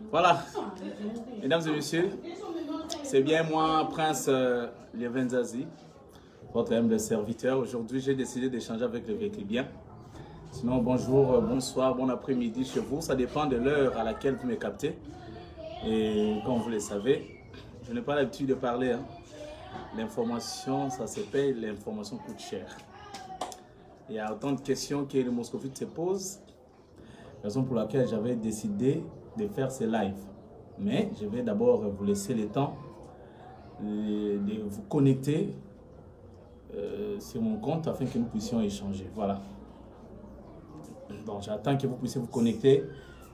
Voilà, mesdames et messieurs, c'est bien moi, Prince Liévin Nzazi, votre humble serviteur. Aujourd'hui, j'ai décidé d'échanger avec le Véclibien. Sinon, bonjour, bonsoir, bon après-midi chez vous. Ça dépend de l'heure à laquelle vous me captez. Et comme vous le savez, je n'ai pas l'habitude de parler. L'information, ça se paye, l'information coûte cher. Il y a autant de questions que le moscovite se pose. Raison pour laquelle j'avais décidé de faire ces lives. Mais je vais d'abord vous laisser le temps de vous connecter sur mon compte afin que nous puissions échanger. Voilà. Donc j'attends que vous puissiez vous connecter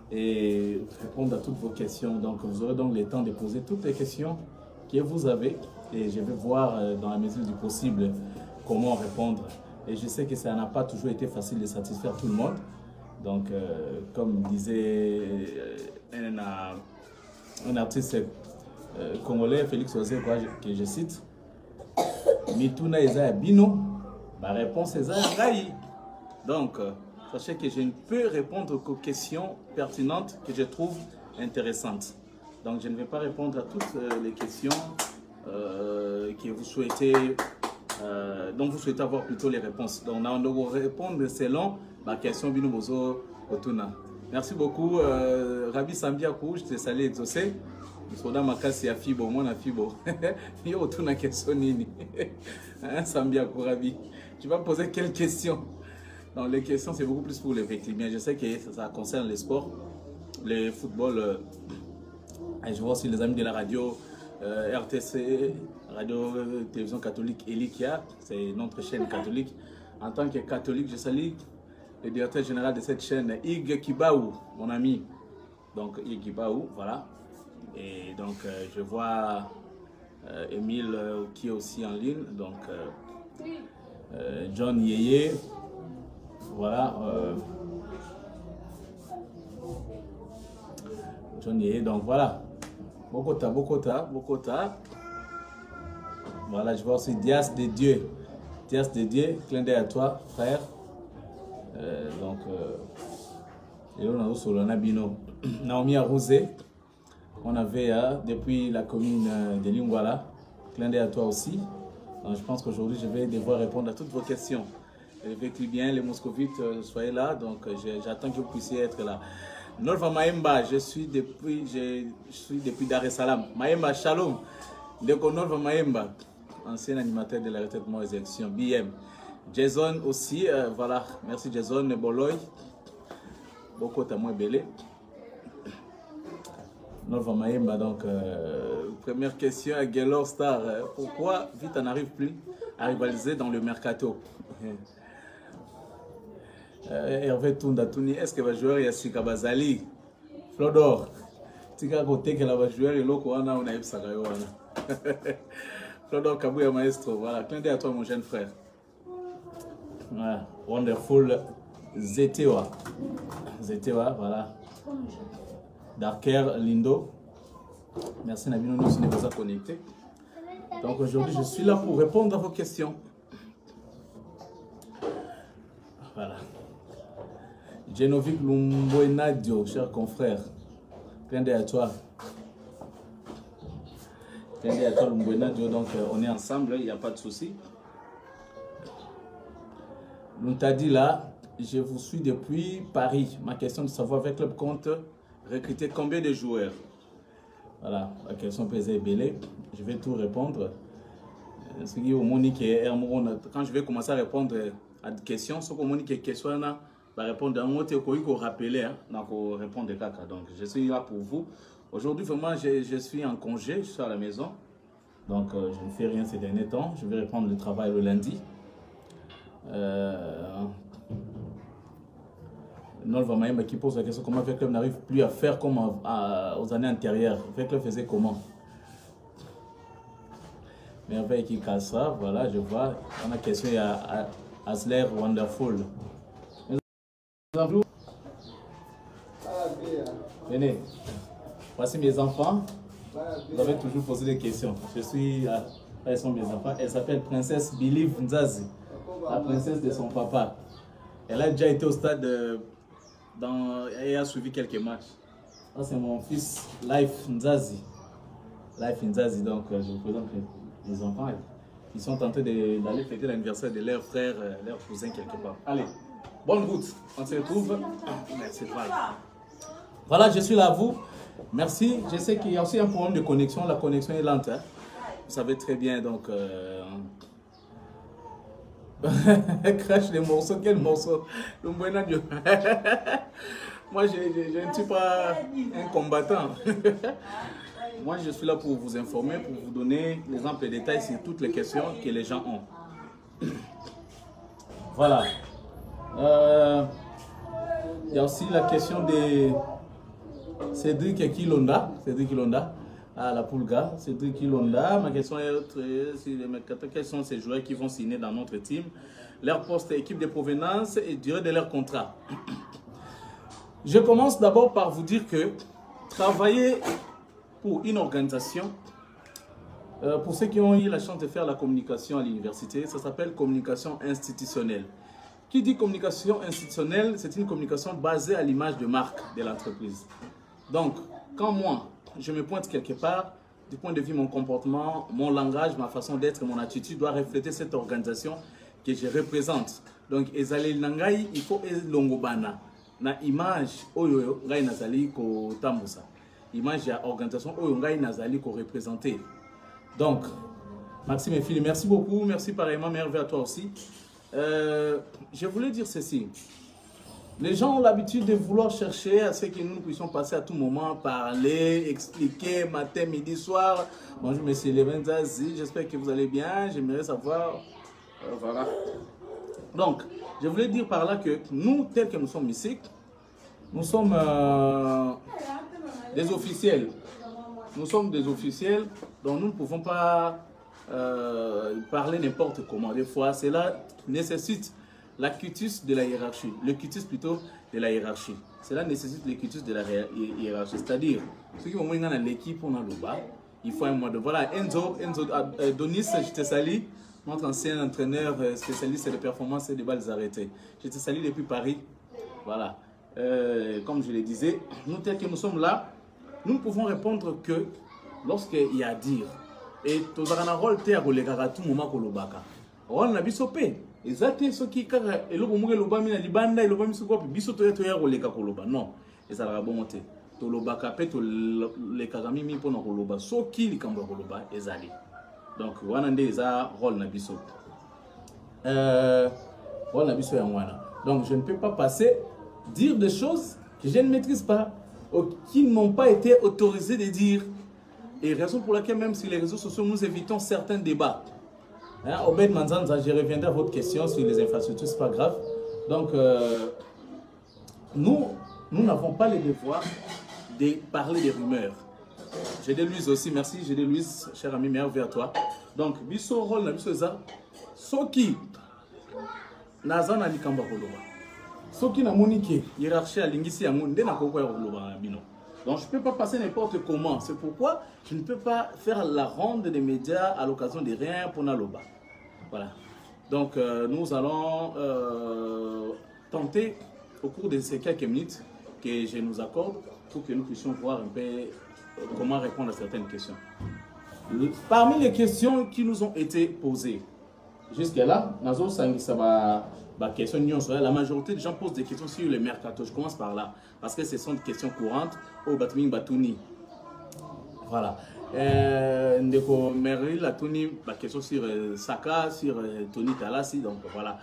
et répondre à toutes vos questions. Donc vous aurez donc le temps de poser toutes les questions que vous avez et je vais voir dans la mesure du possible comment répondre. Et je sais que ça n'a pas toujours été facile de satisfaire tout le monde. Donc, comme disait un artiste congolais, Félix Ozé, que je cite, Mituna Eza Bino, ma réponse est Rai. Donc, sachez que je ne peux répondre qu'aux questions pertinentes que je trouve intéressantes. Donc, je ne vais pas répondre à toutes les questions que vous souhaitez, dont vous souhaitez avoir plutôt les réponses. Donc, on doit répondre selon ma question Bino Bozo Otuna. Merci beaucoup, Rabi Sambiakou, je te salue exaucé. Soda Makasi a Fibo, moi na Fibo. Yo Otuna question nini. Sambiakou Rabi. Tu vas me poser quelles questions? Donc, les questions, c'est beaucoup plus pour les Véclibiens. Je sais que ça concerne les sports, le football. Et je vois aussi les amis de la radio RTC, Radio Télévision Catholique Elikia, c'est notre chaîne catholique. En tant que catholique, je salue le directeur général de cette chaîne, Ig Kibaou, mon ami. Donc, Ig Kibaou, voilà. Et donc, je vois Émile qui est aussi en ligne. Donc, John Yeye, voilà. John Yeye, donc voilà. Bokota. Voilà, je vois aussi Dias de Dieu. Dias de Dieu, clin d'œil à toi, frère. Naomi Arosé, on avait depuis la commune de Lingwala, clin d'œil à toi aussi. Donc, je pense qu'aujourd'hui je vais devoir répondre à toutes vos questions. Les Véclibiens, les moscovites, soyez là, donc j'attends que vous puissiez être là. Nolva Maemba, je suis depuis Dar es Salaam. Maemba, shalom. Ndeko Nolva Maemba, ancien animateur de la retraite Moi Élection, BM. Jason aussi, voilà, merci Jason, Boloy. Beaucoup de moins belé. Nolva Maemba, donc, première question à Gaylor Star. Pourquoi Vita n'arrive plus à rivaliser dans le mercato? Hervé Toundatouni, est-ce que va jouer Yassika Bazali? Flodor, Tika Kote que va jouer et l'autre on a eu Sagayoana. Flodor Kabouya Maestro, voilà, clin d'œil à toi mon jeune frère. Voilà, wonderful Zetewa, voilà. Darker Lindo, merci Nabino, nous sommes déjà connectés. Donc aujourd'hui je suis là pour répondre à vos questions. Voilà. Genovic Lumboenadio, cher confrère, clin d'œil à toi. Clin d'œil à toi Lumboenadio, donc on est ensemble, il n'y a pas de souci. Nous t'a dit là, je vous suis depuis Paris. Ma question de savoir avec Club compte recruter combien de joueurs? Voilà, la question pesée est belée. Je vais tout répondre. Quand je vais commencer à répondre à des questions, ce que je question va répondre à un autre qu'on rappeler, donc répondre caca. Donc je suis là pour vous. Aujourd'hui vraiment je suis en congé, je suis à la maison. Donc je ne fais rien ces derniers temps. Je vais reprendre le travail le lundi. Nolva Maemba qui pose la question comment Véclub n'arrive plus à faire comme aux années antérieures. Véclub faisait comment? Merveille qui casse ça, voilà, je vois. On a question à Asler Wonderful. Venez, voici mes enfants. Vous avez toujours posé des questions. Je suis elles sont mes enfants. Elle s'appelle Princesse Biliv Nzazi, la princesse de son papa. Elle a déjà été au stade et a suivi quelques matchs. Ça, c'est mon fils, Life Nzazi. Life Nzazi, donc je vous présente les enfants. Ils sont en train d'aller fêter l'anniversaire de leur frère, leur cousin quelque part. Allez, bonne route. On se retrouve. Merci. Voilà, je suis là à vous. Merci. Je sais qu'il y a aussi un problème de connexion. La connexion est lente. Hein. Vous savez très bien, donc... Crash les morceaux, quel morceau? Le moi, je ne suis pas un combattant. Moi, je suis là pour vous informer, pour vous donner les amples détails sur toutes les questions que les gens ont. Voilà. Il y a aussi la question de Cédric Kilonda. Cédric Kilonda. Ah, la Poulga. Cédric Kilonda. Ma question est quels sont ces joueurs qui vont signer dans notre team, leur poste, équipe de provenance et durée de leur contrat. Je commence d'abord par vous dire que travailler pour une organisation, pour ceux qui ont eu la chance de faire la communication à l'université, ça s'appelle communication institutionnelle. Qui dit communication institutionnelle, c'est une communication basée à l'image de marque de l'entreprise. Donc, quand moi, je me pointe quelque part, du point de vue de mon comportement, mon langage, ma façon d'être, mon attitude doit refléter cette organisation que je représente. Donc, ezali nangai, il faut longobana. Na image oyo ngai nazali ko tambusa. Image ya organisation oyo ngai nazali ko représenter. Donc, Maxime et Philippe, merci beaucoup. Merci pareillement, merveille à toi aussi. Je voulais dire ceci. Les gens ont l'habitude de vouloir chercher à ce que nous puissions passer à tout moment, parler, expliquer, matin, midi, soir. Bonjour, monsieur Levenzazi, j'espère que vous allez bien. J'aimerais savoir. Voilà. Donc, je voulais dire par là que nous, tels que nous sommes ici, nous sommes des officiels. Nous sommes des officiels, donc nous ne pouvons pas parler n'importe comment. Des fois, cela nécessite la quitus de la hiérarchie, le quitus plutôt de la hiérarchie. Cela nécessite le quitus de la hiérarchie, c'est-à-dire, ceux qui vont venir dans l'équipe, on a le bas, il faut un mode. Voilà, Enzo Donis, je te salue, notre ancien entraîneur spécialiste de performance et de balles arrêtées. Je te salue depuis Paris. Voilà, comme je le disais, nous tels que nous sommes là, nous ne pouvons répondre que lorsqu'il y a à dire. Et tous un rôle à tout moment que l'obaka. On a bisopé. Exactement ce qui est le bon lobami na libanda et lobami soko biso to ya roleka koloba. Non, et ça va bon monter. To lobaka pe to le kagami mi pona koloba. Soki likambo koloba ezali. Donc wana nde eza rôle na biso. Rôle na biso ya wana. Donc je ne peux pas passer dire des choses que je ne maîtrise pas ou qui ne m'ont pas été autorisés de dire. Et raison pour laquelle même sur les réseaux sociaux nous évitons certains débats. Hein, Obed Manzanza, je reviendrai à votre question sur les infrastructures, c'est pas grave. Donc, nous n'avons pas le devoir de parler des rumeurs. J'ai des Louise aussi, merci, j'ai des Louise, cher ami, merveille à toi. Donc, biso rôle na biso eza, soki naza na likamba koloba. Soki na monike hiérarchie alingisi yango nde na koko ya koloba na bino. Donc, je ne peux pas passer n'importe comment. C'est pourquoi je ne peux pas faire la ronde des médias à l'occasion de rien pour Naloba. Voilà. Donc, nous allons tenter, au cours de ces quelques minutes que je nous accorde, pour que nous puissions voir un peu comment répondre à certaines questions. Parmi les questions qui nous ont été posées, jusque-là, la majorité des gens posent des questions sur le mercato. Je commence par là, parce que ce sont des questions courantes au Batming Batouni. Voilà. Ndeko Meril Atouni, la question sur Saka, sur Tony Kalassi, donc voilà.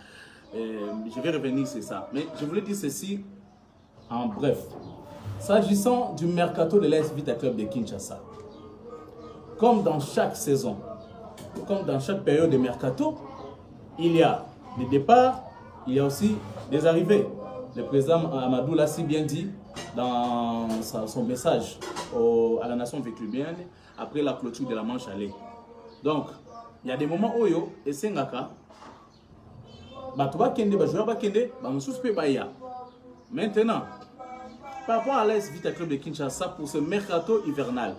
Je vais revenir sur ça. Mais je voulais dire ceci en bref. S'agissant du mercato de l'AS Vita Club de Kinshasa, comme dans chaque saison, comme dans chaque période de mercato, il y a des départs, il y a aussi des arrivées. Le président Amadou l'a si bien dit dans son message à la nation véclubienne après la clôture de la Manche Allée. Donc, il y a des moments où yo et Sengaka, maintenant, par rapport à l'AS Vita Club de Kinshasa pour ce mercato hivernal,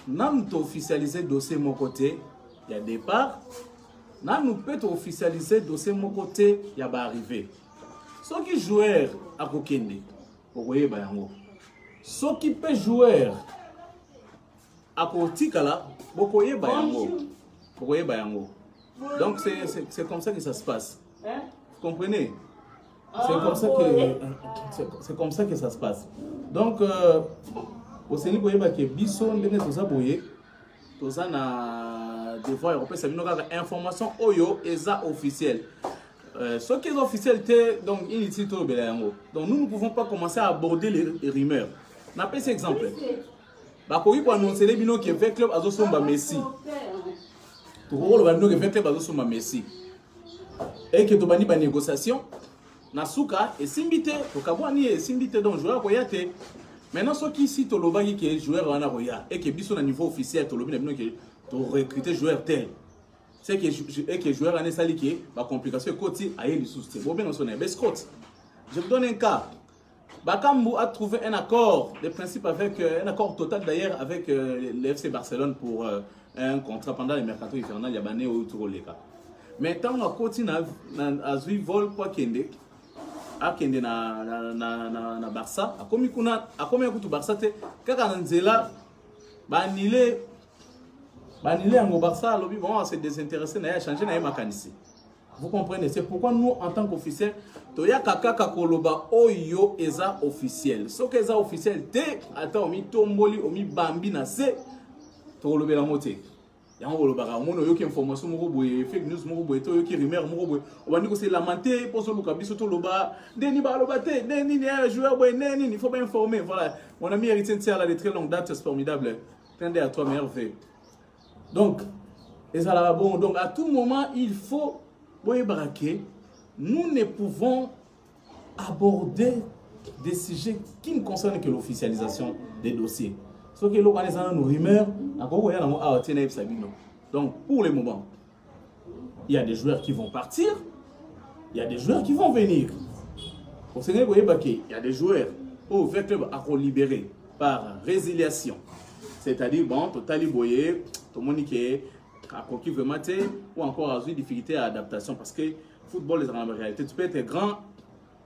nous avons officialisé le dossier de mon côté, il y a départ. Nous peut officialiser le dossier de mon côté, il y a arrivé. Ceux qui joueur à Kokende, vous voyez, ceux qui peut joueur à Kotikala, vous voyez, donc c'est comme ça que ça se passe. Vous comprenez? C'est comme ça que ça se passe. Donc, au Sénégal, vous voyez que Bisson, tout ça na des fois européen, c'est une information oyo eza officielle. Ce qui est officiel, donc inutile tout le donc nous ne pouvons pas commencer à aborder les rumeurs. N'a pas cet exemple. Bah pour annoncer les bino qui fait club azo somba Messi. Tout le monde qui fait club azo somba Messi. Et que to bani ba négociation nasuka et simbité to kabwani et simbité donc joueur koyate. Maintenant ceux qui citent le bagi qui est joueur en Aroya et qui biso na niveau officiel to lobi na bino qui to recruter joueur tel. C'est que joueur en Essali qui ma complication côté aïe le soutien. Bon bien on sonne Scott. Je vous donne un cas. Bakambu a trouvé un accord de principe avec un accord total d'ailleurs avec le FC Barcelone pour un contrat pendant les mercato hivernal yabané au Touroleka. Maintenant on continue à suivre vol quoi kende a kende na Barça a komi kuna a komi kutu Barça te kaka nzela banile en Barça lobby bon c'est désintéressé na changer na makanisi. Vous comprenez, c'est pourquoi nous en tant qu'officiels toya kaka kakoloba oyo eza officiel. Ce que eza officiel te ata omi tomboli omi bambi na se to lobela moté. Yango lobaka mono yo ki information moko boye fake news moko boye to yo ki rumeur moko boye obandi ko se lamenter pour so luka biso to loba deni ba loba te deni ni un joueur boye neni il faut bien informer. Voilà, mon ami Héritier Ntsia là de très longue date, c'est formidable. Tendez à toi meilleur fait. Donc, bon, donc à tout moment, il faut, nous ne pouvons aborder des sujets qui ne concernent que l'officialisation des dossiers. Ce que l'on a nos rumeurs, donc pour le moment, il y a des joueurs qui vont partir, il y a des joueurs qui vont venir. Au Sénégal, il y a des joueurs au club à libérer par résiliation. C'est-à-dire, bon, totalement boyé, tout le monde qui est à coquille vraiment ou encore à une difficulté à adaptation parce que le football est en réalité. Tu peux être grand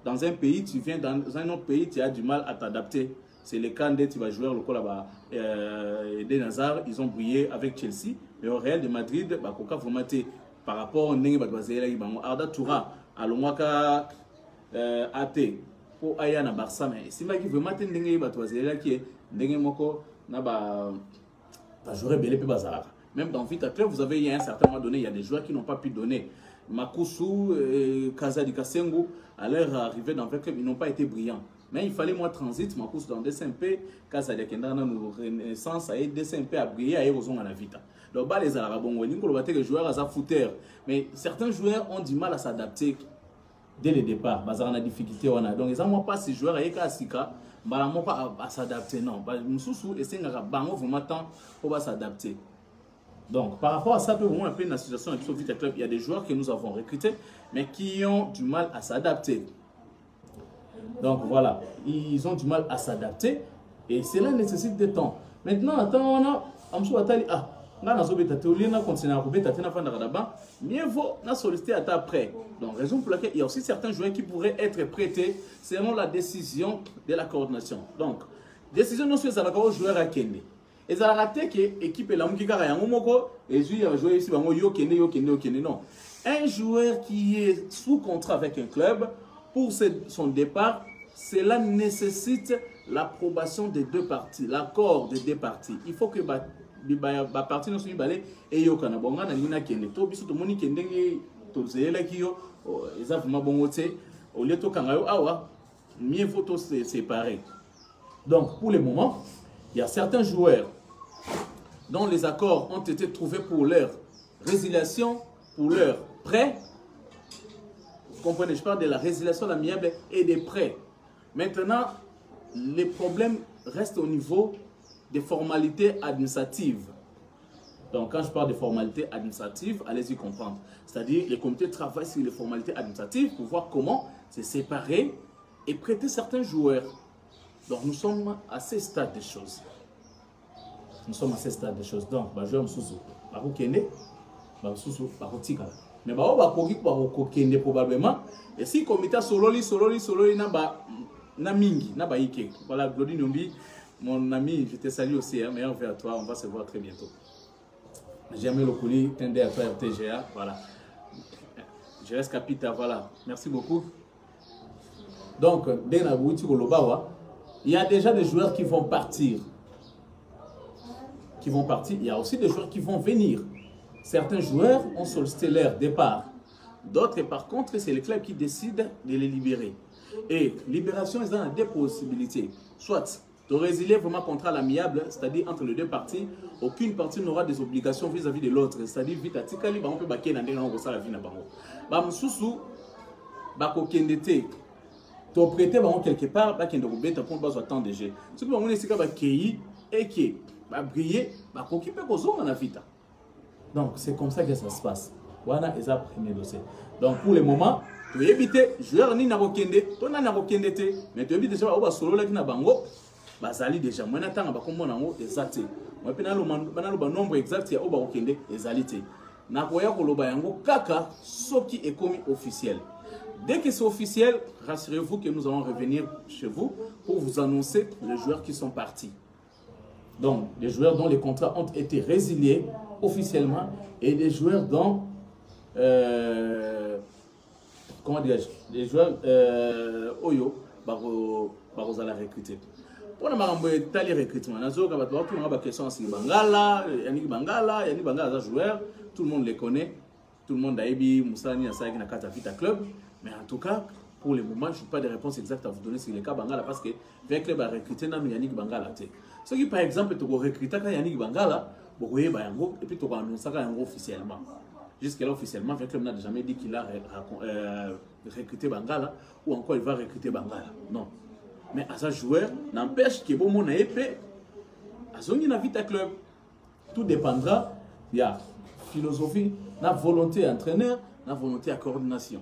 dans un pays, tu viens dans un autre pays, tu as du mal à t'adapter. C'est le cas de tu vas jouer le là-bas. Des Nazar, ils ont brillé avec Chelsea, mais au Real de Madrid, Coca vraiment par rapport au Nengue Badouazela, Arda Toura, Alomaka AT pour Aya na Barça, mais c'est vrai que vraiment Nengue Badouazela qui est Nengue Moko. Même dans Vita Club, vous avez, il y a un certain moment donné, il y a des joueurs qui n'ont pas pu donner. Makusu, Kazadi Kasengo, à leur arrivée dans Vita Club, ils n'ont pas été brillants. Mais il fallait moi transit, Makusu dans DSMP, Kazadi Kendana, nous Renaissance, et DSMP a brillé à Erosong à la Vita. Donc, les Arabons, les joueurs à footeurs. Mais certains joueurs ont du mal à s'adapter dès le départ. Ils ont des difficultés. Donc, ils n'ont pas ces joueurs à Sika. Pas à s'adapter, non. Et c'est vraiment temps pour s'adapter. Donc, par rapport à ça, on a une situation avec Vita Club. Il y a des joueurs que nous avons recrutés, mais qui ont du mal à s'adapter. Donc, voilà. Ils ont du mal à s'adapter et cela nécessite du temps. Maintenant, attends, on a mieux vaut solliciter à ta prêt. Donc, raison pour laquelle il y a aussi certains joueurs qui pourraient être prêtés selon la décision de la coordination. Donc, décision non sur la joueur à Kende. Et ça a raté que l'équipe est là, et joueur ici, non. Un joueur qui est sous contrat avec un club, pour son départ, cela nécessite l'approbation des deux parties, l'accord des deux parties. Il faut que ba parti no balé et yo kana bonga na lina kende to biso to moni kende to zela kiyo eza vraiment bongo te au lieu to kanga yo awa mieux vaut se séparer. Donc pour le moment, il y a certains joueurs dont les accords ont été trouvés pour leur résiliation, pour leur prêt. Vous comprenez, je parle de la résiliation amiable et des prêts. Maintenant, les problèmes restent au niveau des formalités administratives. Donc, quand je parle de formalités administratives, allez-y comprendre. C'est-à-dire, les comités travaillent sur les formalités administratives pour voir comment se séparer et prêter certains joueurs. Donc, nous sommes à ces stades des choses. Nous sommes à ces stades des choses. Donc, je vais me soucier. mais bah on va kokende probablement et si comité sololi na mingi na baike. Voilà, Glody Nyombi, mon ami, je te salue aussi, hein, meilleur vers toi, on va se voir très bientôt. Jamais le colis, tendez à faire TGA, voilà. Je reste capita, voilà. Merci beaucoup. Donc, il y a déjà des joueurs qui vont partir. Il y a aussi des joueurs qui vont venir. Certains joueurs ont sollicité leur départ. D'autres, par contre, c'est le club qui décide de les libérer. Et libération, ils ont des possibilités. Soit de résilier vraiment contrat l'amiable, c'est-à-dire entre les deux parties, aucune partie n'aura des obligations vis-à-vis de l'autre. C'est-à-dire, vite à Tikali, on peut baquer dans des gens qui la vie n'a pas. Bamsusu, bakokendete, to prêter quelque part, bakende robeta pour pas attendre des jeux. Ce que on est c'est bakei et qui va briller, bakoki peut causer na vita. Donc c'est comme ça que ça se passe. Voilà, et ça premier dossier. Donc pour le moment, tu éviter joueur ni na bokende, to na bokendete, mais tu évites déjà ba solo la na bango. Bazali déjà moi natanga bakomona ngo exact moi pe na lo nombre exact ya oba okende ezalité na koya koloba yango kaka soki ekomi officiel. Dès que c'est officiel, rassurez-vous que nous allons revenir chez vous pour vous annoncer les joueurs qui sont partis. Donc les joueurs dont les contrats ont été résiliés officiellement et des joueurs dont comment dirais-je, les joueurs oyo baro la recruter. Pour le tali recrutement, question Bangala, Yannick Bangala, joueur, tout le monde les connaît, tout le monde a ébi, Moussani, Asagi, Nakata Vita Club, mais en tout cas, pour le moment, je n'ai pas de réponse exacte à vous donner sur le cas Bangala parce que le club a recruté Yannick Bangala. Ce qui, par exemple, tu as recruté Yannick Bangala, et puis tu as annoncé officiellement. Jusqu'à-là, officiellement, le club n'a jamais dit qu'il a recruté Bangala ou encore il va recruter Bangala. Non. Mais à ce joueur, n'empêche que bon mon épée, à son Vita Club, tout dépendra de la philosophie, de la volonté entraîneur, de la volonté à coordination.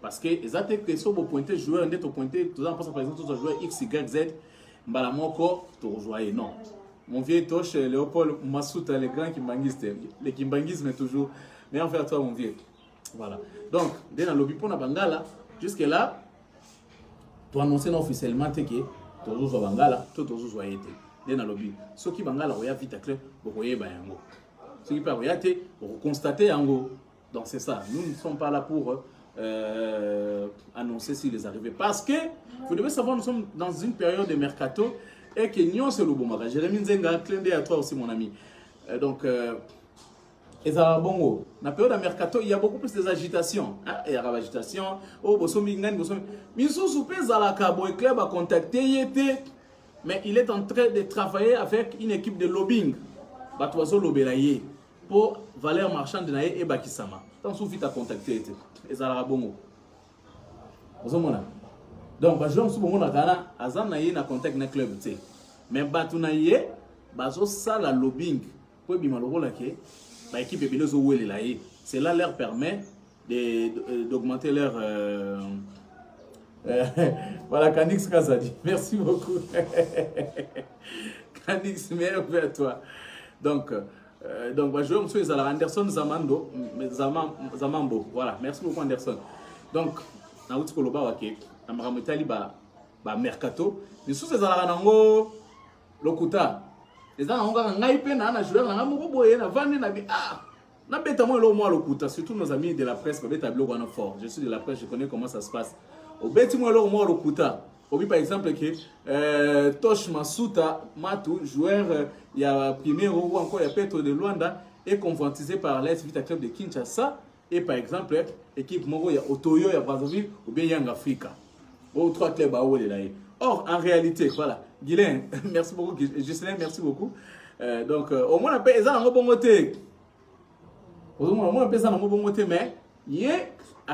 Parce que les attaques qui sont pointés joueurs, on est au pointé, tout ça, par exemple, tous les joueurs X, Y, Z, Mbalamoko, tu rejoins, non. Mon vieux Toche, Léopold Massouta, les grands kimbanguistes, les kimbanguismes toujours, mais en fait, toi, mon vieux. Voilà. Donc, dès dans le lobby pour la Bangala, jusque-là, tu annonces officiellement que tu as besoin de Bangala, tu as besoin de été. Dès dans le lobby. Ceux qui Bangala, ils ont vite à clé, ils ont été. Ceux qui parlent, ils ont constaté. Donc, c'est ça. Nous ne sommes pas là pour annoncer s'il est arrivé. Parce que, vous devez savoir, nous sommes dans une période de mercato et que nous, c'est le bon magasin. Jérémy Nzenga, clin d'œil à toi aussi, mon ami. Donc, et ça bongo. Dans la période de mercato, il y a beaucoup plus d'agitations. Il y a l'agitation. Oh, bosomi ngani, bosomi. Miso soupe zalaka, le club a contacté, mais il est en train de travailler avec une équipe de lobbying. Batoiso lobelaye pour Valère Marchand de Naye et Bakisama. Tant soufi t'a contacté, et ça bongo. Donc, je suis bon à Azan Naye na contact na club, mais Batu Naye, baso ça la lobbying pour bimaloro la ke. L'équipe est cela leur permet d'augmenter leur... Voilà, Canix Kazadi. Merci beaucoup. Canix, meilleur vers toi. Donc, je vais me dire Anderson Zamambo. Voilà, merci beaucoup Anderson. Donc, dans le Koloba, mercato. Mais sous ces alango, Lokuta. Les gens ont un joueur, surtout nos amis de la presse, je suis de la presse, je connais comment ça se passe. Au par exemple, que Tosh Masuta Matu, joueur, il y a Primero ou encore il y a Petro de Luanda, est convoitisé par l'AS Vita Club de Kinshasa. Et par exemple, l'équipe Moro, il y a Otoyo, il y a Brazzaville ou bien Young Africa. Ou trois clubs à Oué. Or, en réalité, voilà, Guylain, merci beaucoup, Gislain, merci beaucoup. Donc, au moins, on peut ça dans bon côté. Au moins, on peut ça dans bon côté, mais il y a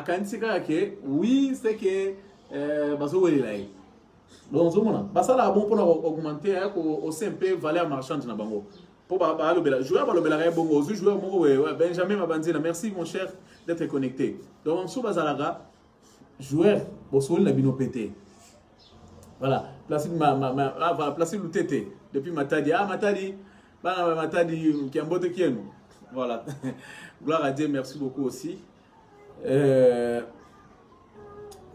que oui, c'est que Baso est là. Donc, au moins, ça là bon pour augmenter au CMP valeur marchande na bango. Pour le joueur le bon joueur Benjamin Mabandina, merci mon cher d'être connecté. Donc, on sous Bazalaga, joueur, Bosso la bino pété. Voilà, placez le TT depuis Matadi. Ah, Matadi, qui est un beau de qui. Voilà, gloire à Dieu, merci beaucoup aussi.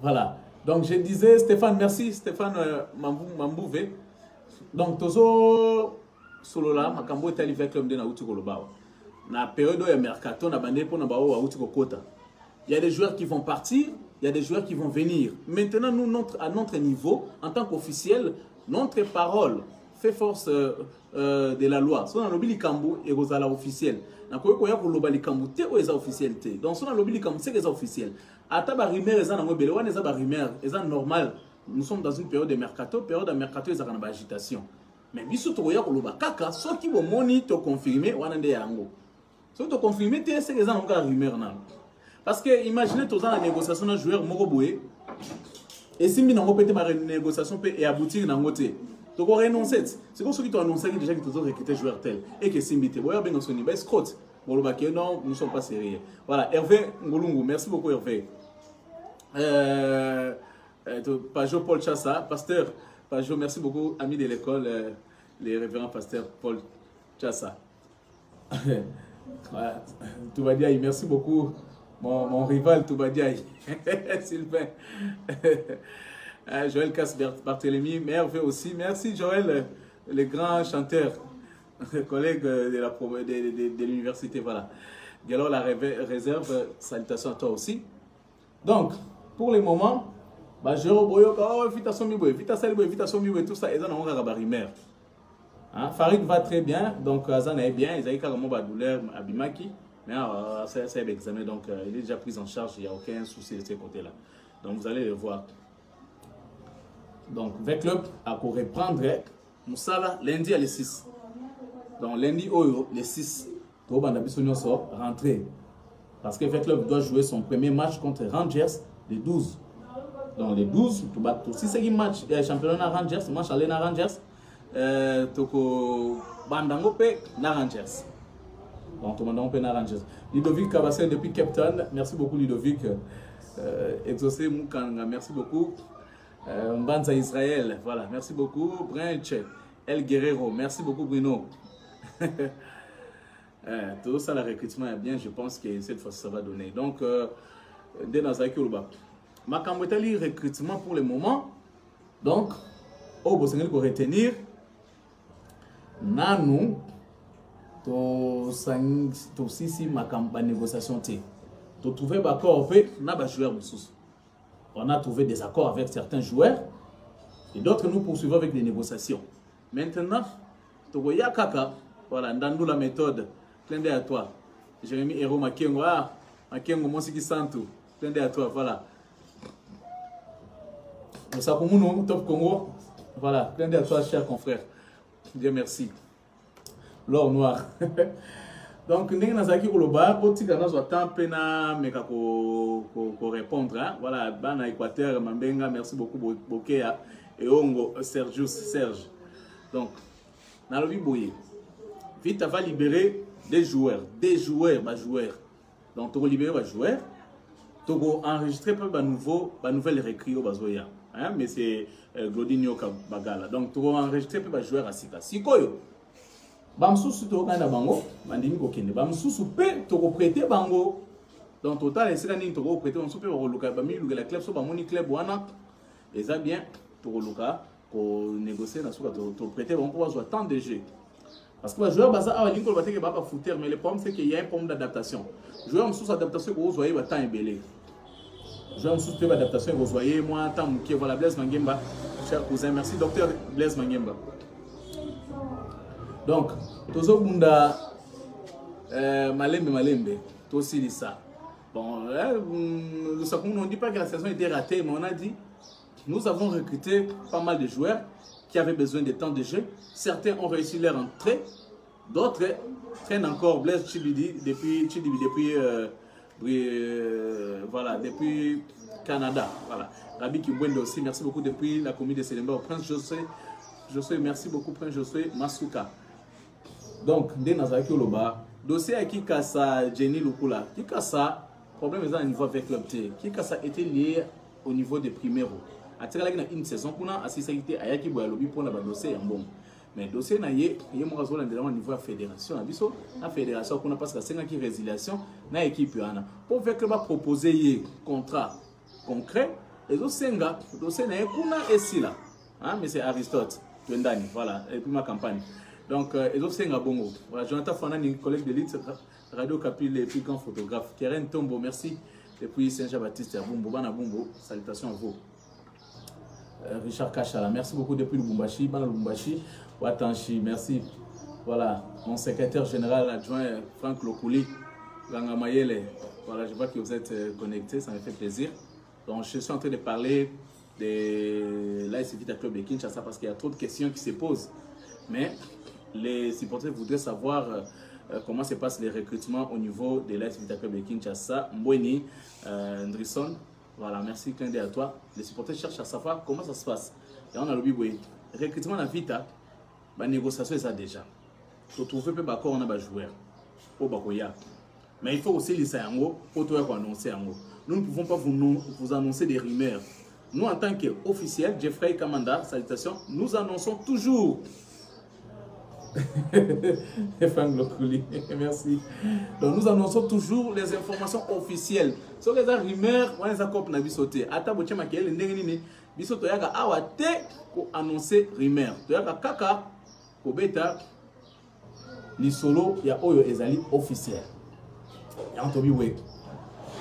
Voilà. Donc je disais, Stéphane, merci Stéphane Mambouvé. Donc Tozo Solola, Makambo est allé avec l'homme de Naouti Kolobao. Na période de mercato, na bandé pour Nabao Aouti Kokota. Il y a des joueurs qui vont partir, il y a des joueurs qui vont venir. Maintenant, nous, à notre niveau, en tant qu'officiel, notre parole fait force de la loi. Si on a l'obli Kambu et Rosala officiel. Donc, on a l'obli Kambu, c'est officiel. Donc, si on a l'obli Kambu, c'est officiel. Ataba rumeur, ils ont des rumeurs, ils sont normal. Nous sommes dans une période de mercato, ils ont une agitation. Mais biso to ya koloba kaka ceux qui vont monitor confirmer wana nde yango. Ceux qui confirmer c'est que ça encore rumeur na. Parce que imaginez tous dans la négociation un joueur moko boye et si mi nango pété ma négociation peut et aboutir nango té. To ko renoncer. C'est comme ceux qui t'ont annoncé déjà que tu dois recruter joueur tel et que Simbité boya ben son niveau Scott. Boloba que non, nous sommes pas sérieux. Voilà, Hervé Ngolungu, merci beaucoup Hervé. Pajot Paul Chassa, pasteur Pajot, merci beaucoup, ami de l'école, les révérends pasteurs Paul Chassa. Toubadiaï, merci beaucoup, mon rival Toubadiaï, Sylvain. Joël Casse-Barthélemy, Hervé aussi, merci Joël, le grand chanteur, collègue de l'université, voilà. Gallo la réserve, salutations à toi aussi. Donc, pour le moment, bah, je tout ça, ils ont un rimer. Farid va très bien, donc Azan est bien, ils ont carrément une douleur à Bimaki, mais c'est l'examen, donc il est déjà pris en charge, il n'y a aucun souci de ce côté-là. Donc vous allez le voir. Donc, avec club, à reprendre, Moussala, lundi à les 6. Donc lundi, les 6, rentrer. Parce que le club doit jouer son premier match contre Rangers les 12. Donc les 12, tu vas aussi ce match championnat Rangers, match aller na Rangers, toko bandango pe na Rangers. Donc tu bandango pe na Rangers. Ludovic Kabassé depuis Cape Town, merci beaucoup Ludovic. Exaucé Moukanga, merci beaucoup. Mbanza Israël, voilà, merci beaucoup. Branch, El Guerrero, merci beaucoup Bruno. Tout ça, le recrutement est bien, je pense que cette fois ça va donner. Donc, dès dans ma cambouetali recrutement pour le moment. Donc, au Bosnien pour retenir, Nanou, to sisi ma négociation t. To trouver d'accord fait, n'a pas joueur on a trouvé des accords avec certains joueurs et d'autres nous poursuivons avec des négociations. Maintenant, to ya kaka, voilà, dans la méthode. Plein d'air à toi. Jérémy Héro Makengo. Ah, Makengo, moi c'est qui santo. Plein d'air à toi, voilà. Nous savons Top Congo. Voilà, plein d'air à toi, cher confrère. Dieu merci. L'or noir. Donc, nous avons dit que nous avons temps pena meka ko répondre. Voilà, Bana Équateur, Mambenga, merci beaucoup, Bokea et Ongo, Serge. Donc, dans le Boye, vite, va libérer des joueurs, donc tu vas libérer des joueurs, tu vas enregistrer un nouvel recrue au Bazoya, mais c'est Glodinho Bagala. Donc tu vas enregistrer des joueurs à Sika. Sikoyo, bamsusu to kana bango, bandimi kokende, bamsusu pe to prêter bango. Donc total c'est quand tu vas prêter bamsusu pe ba bami la club so ba moni club wana, et ça bien to luka ko négocier na suka to prêter bon pour avoir tant de jeux. Parce que le joueur basa a l'inko va pas pas foutre, mais le problème c'est qu'il y a un problème d'adaptation. Le joueur sous adaptation que vous voyez va temps belé. Le joueur sous adaptation que vous voyez moi tant que voilà Blaise Mangemba, cher cousin, merci docteur Blaise Mangemba. Donc tozo bunda malembe to aussi dit ça. Bon nous savons on dit pas que la saison était ratée, mais on a dit nous avons recruté pas mal de joueurs qui avaient besoin de temps de jeu. Certains ont réussi leur entrée, d'autres traînent encore Blaise Chibidi depuis Canada. Voilà. Rabi Kibwendo aussi, merci beaucoup depuis la commune de Selemba. Prince Josué, merci beaucoup Prince Josué Masuka. Donc, dès Nazaki Oloba, dossier à Kikasa Jenny Lukula, Kikasa, problème est à un niveau avec club T. Kikasa était lié au niveau des primaires. À une saison, pour a assisté à Yaki Boyalobi pour la dossier en bon. Mais dossier na ye moi au niveau de la fédération la fédération qu'on a parce que c'est qui résiliation na équipe yana pour faire que va proposer un contrat concret et dossier na kuna et là hein mais c'est Aristote Twendani voilà et puis ma campagne donc et dossier na bongo voilà Jonathan Fana ni collègue de l'élite Radio Capil et puis grand photographe Keren Tombo merci et puis Saint-Jean-Baptiste Bumbo bana Bumbo salutations à vous. Richard Kachala, merci beaucoup depuis Lubumbashi, Bana Lubumbashi, Watanchi, merci. Voilà, mon secrétaire général adjoint Franck Lokouli, Ganga Mayele. Voilà, je vois que vous êtes connectés, ça me fait plaisir. Donc, je suis en train de parler de l'AS Vita Club de Kinshasa parce qu'il y a trop de questions qui se posent. Mais les supporters voudraient savoir comment se passent les recrutements au niveau de l'AS Vita Club de Kinshasa. Mbweni, Ndrisson. Voilà, merci, clin d'œil à toi. Les supporters cherchent à savoir comment ça se passe. Et on a le biboué. Recrutement dans Vita, la négociation est ça déjà. Pour trouver peu d'accord, on a des joueurs. Mais il faut aussi les sayango pour tout annoncer. Nous ne pouvons pas vous annoncer des rumeurs. Nous, en tant qu'officiels, Jeffrey Kamanda, salutations, nous annonçons toujours. Merci. Donc nous annonçons toujours les informations officielles. Sur les rumeurs, on les a copié bisoté. Ata boche makele ndengini bisoto yaka awate ko annoncer rumeur. To yaka kaka ko beta ni solo ya oyo ezali officiel. Ya antobi we.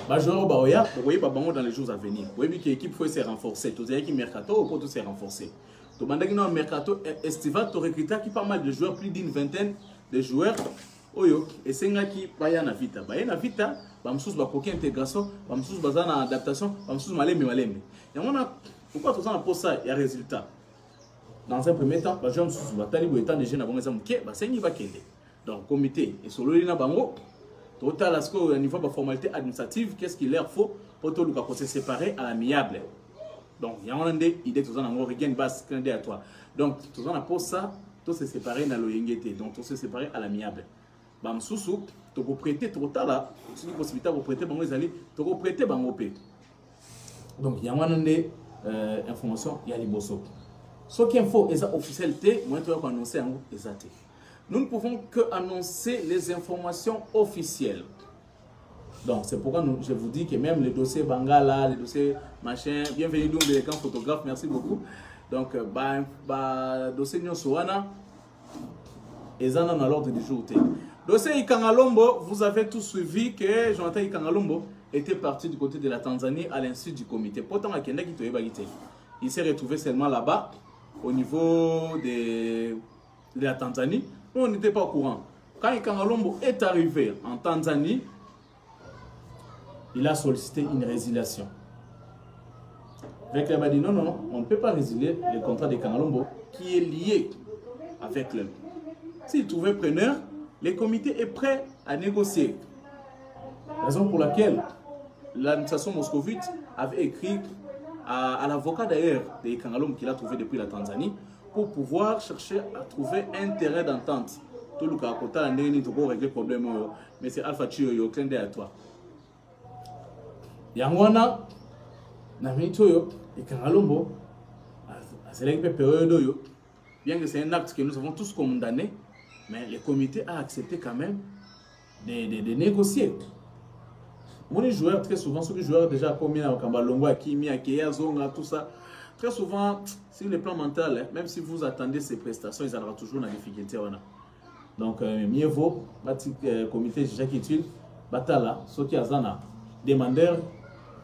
Ba joueur ba oya, vous voyez pas bango dans les jours à venir. Vous voyez que l'équipe faut se renforcer. Tout ça qui mercato pour tout se renforcer. Tu as un mercato estival, tu as recruté pas mal de joueurs, plus d'une vingtaine de joueurs. Oyo, et c'est un qui va y en vita. Bah, y en vita, bah, m'sous bah coquille intégration, bah, m'sous bah en adaptation, bah, m'sous malem. Et on a, pourquoi tout ça pour ça, il y a résultat. Dans un premier temps, bah, je m'sous bah tali ou étant des jeunes avant les hommes, bah, c'est une va kende. Donc, comité, et sur le lina bango, total à ce qu'au niveau de la formalité administrative, qu'est-ce qu'il leur faut pour tout le cas se séparer à l'amiable. Donc, il y a une idée que tu as une base à toi. Donc, tu as pour ça, tu se séparer dans le donc tu se séparer à l'amiable. Bam sousou, tu peux prêter trop tard là, tu as possibilité de prêter bango les alliés, tu peux prêter bango p. Donc, il y a une information, il y a les bosso. Ce qu'il faut, c'est officialité, moi tu vas annoncer en exact. Nous ne pouvons que annoncer les informations officielles. Donc, c'est pourquoi je vous dis que même les dossiers Bangala, les dossiers machin, bienvenue donc les camps photographes, merci beaucoup. Donc, dossier Nyosoana, et ça dans l'ordre du jour. Dossier Ikangalombo, vous avez tous suivi que Jonathan Ikangalombo était parti du côté de la Tanzanie à l'insu du comité. Pourtant, il s'est retrouvé seulement là-bas, au niveau de la Tanzanie. Nous, on n'était pas au courant. Quand Ikangalombo est arrivé en Tanzanie, il a sollicité une résiliation. Avec il a dit non, non, on ne peut pas résilier le contrat de Kangalombo qui est lié avec l'homme. S'il trouvait preneur, le comité est prêt à négocier. Raison pour laquelle l'administration moscovite avait écrit à l'avocat d'ailleurs de Kangalombo qu'il a trouvé depuis la Tanzanie pour pouvoir chercher à trouver un terrain d'entente. Tout le cas, quand on a régler le problème, mais c'est Alpha Chio, il y a clin d'œil à toi. Yangwana na mitoyo et Kangalombo c'est la période bien que c'est un acte que nous avons tous condamné, mais le comité a accepté quand même de négocier. Mon joueur très souvent, ceux qui joueurs déjà commis à Kambalongo, à Kimi, à Keya, Zonga, tout ça, très souvent sur le plan mental, même si vous attendez ces prestations, ils auront toujours une difficulté. Donc mieux vaut le comité Jacques Utile, Batala, ceux qui ont demandeur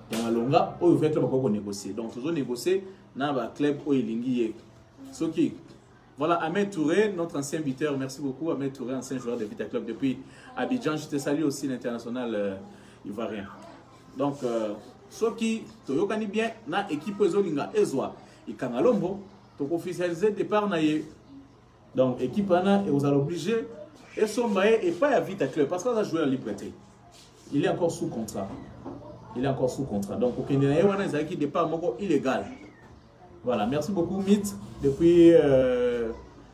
dans la longa où il fait que négocier. Donc toujours négocier dans le club où il y a qui voilà Ahmed Touré, notre ancien buteur, merci beaucoup Ahmed Touré, ancien joueur de Vita Club depuis Abidjan. Je te salue aussi l'international ivoirien. Donc ceux qui te connaissent bien na équipe Zolinga Ezwa et Kangalombo, tu officialiser départ naie. Donc équipe ana et vous allez obliger et son bail et pas à Vita Club parce qu'on a joué en liberté. Il est encore sous contrat. Il est encore sous contrat. Donc, au Kenya, il y a qui départ illégal. Voilà, merci beaucoup, Mythe, depuis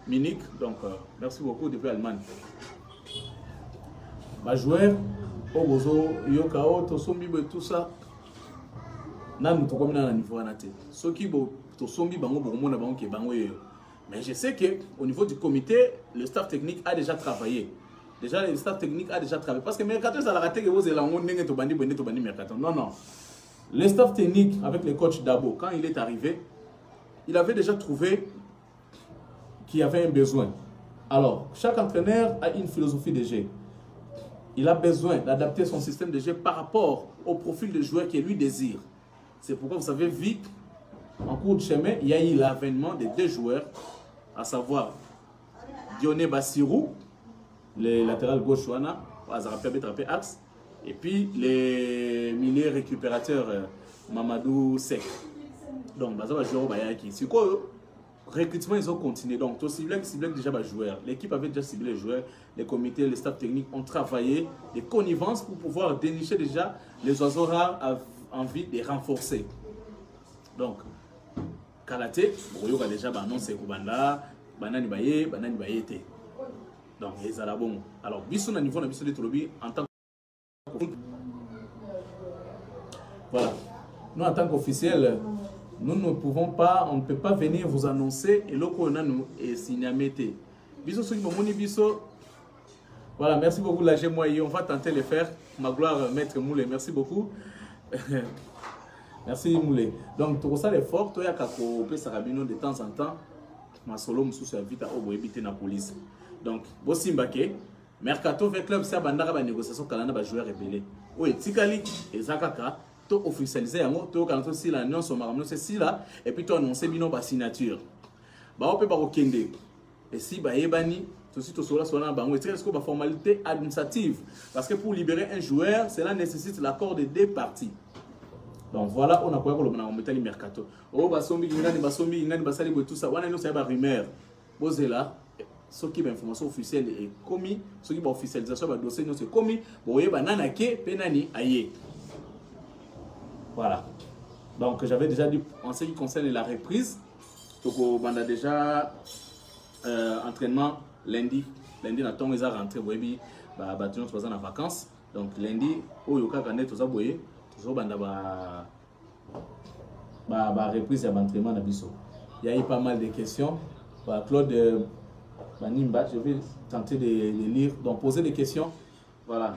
Munich. Donc, merci beaucoup depuis Allemagne. Ma joueur, Obozo, Yokao, Tosombi, tout ça. Nan, nous sommes au niveau de ceux qui Tosombi, Bango, Boromona, Bango, Bango, Mais je sais qu'au niveau du comité, le staff technique a déjà travaillé. Déjà, le staff technique a déjà travaillé. Parce que Mercato, ça l'a raté que vous avez Mercato. Non, non. Le staff technique, avec le coach Dabo, quand il est arrivé, il avait déjà trouvé qu'il y avait un besoin. Alors, chaque entraîneur a une philosophie de jeu. Il a besoin d'adapter son système de jeu par rapport au profil de joueur qu'il lui désire. C'est pourquoi vous avez vu, en cours de chemin, il y a eu l'avènement de 2 joueurs, à savoir Dionné Bassirou, le latéral gauche, axe, et puis les milieux récupérateurs Mamadou Sek. Donc, c'est quoi recrutement, ils ont continué. Donc, tout ciblé déjà les joueurs. L'équipe avait déjà ciblé les joueurs. Les comités, les staffs techniques ont travaillé des connivences pour pouvoir dénicher déjà les oiseaux rares envie de renforcer. Donc, Karaté, il y a déjà annoncé Kubanda, Banani Baye, Banani Bayete. Donc, ils sont là bon. Alors, bisous au niveau de Bissou de Tolobi en tant que. Voilà. Nous, en tant qu'officiel, nous ne pouvons pas, on ne peut pas venir vous annoncer et l'autre on a nous et signamete. Bisous sur Moni Bissou. Voilà, merci beaucoup la moi on va tenter de le faire. Ma gloire, maître Moulé, merci beaucoup. Merci Moulé. Donc, tout ça est fort, toi, il y a Sarabino de temps en temps. Ma solo me sous vite à éviter la police. Donc, Bosimbake, Mercato avec club, c'est une négociation calendrier va jouer rebelle. Oui, Tikali et Zakaka, tu officialisé en tu as si la non c'est si là et puis tu annoncé bino ba signature. Ba on peut pas okende. Et si ba yebani tout de suite au sola soit bango est-ce que ba formalité administrative parce que pour libérer un joueur, cela nécessite l'accord de 2 parties. Donc voilà, on a quoi qu'on a mettre le mercato. Oh basombi ngani basali tout ça. On a nous c'est ba rumeur. Bozela ce qui est information officielle est commis, ce qui est officialisation de dossier c'est commis. Bon yeba nana ke penani aye. Voilà. Donc j'avais déjà dit en ce qui concerne la reprise. Donc on a déjà entraînement lundi. Lundi na tonga est rentré boyebi ba batuno trois ans en vacances. Donc lundi oyo ka kanet to za boye to banda ba reprise à l'entraînement na biso. Il y a eu pas mal de questions. Claude Banimba, je vais tenter de lire, donc poser des questions. Voilà.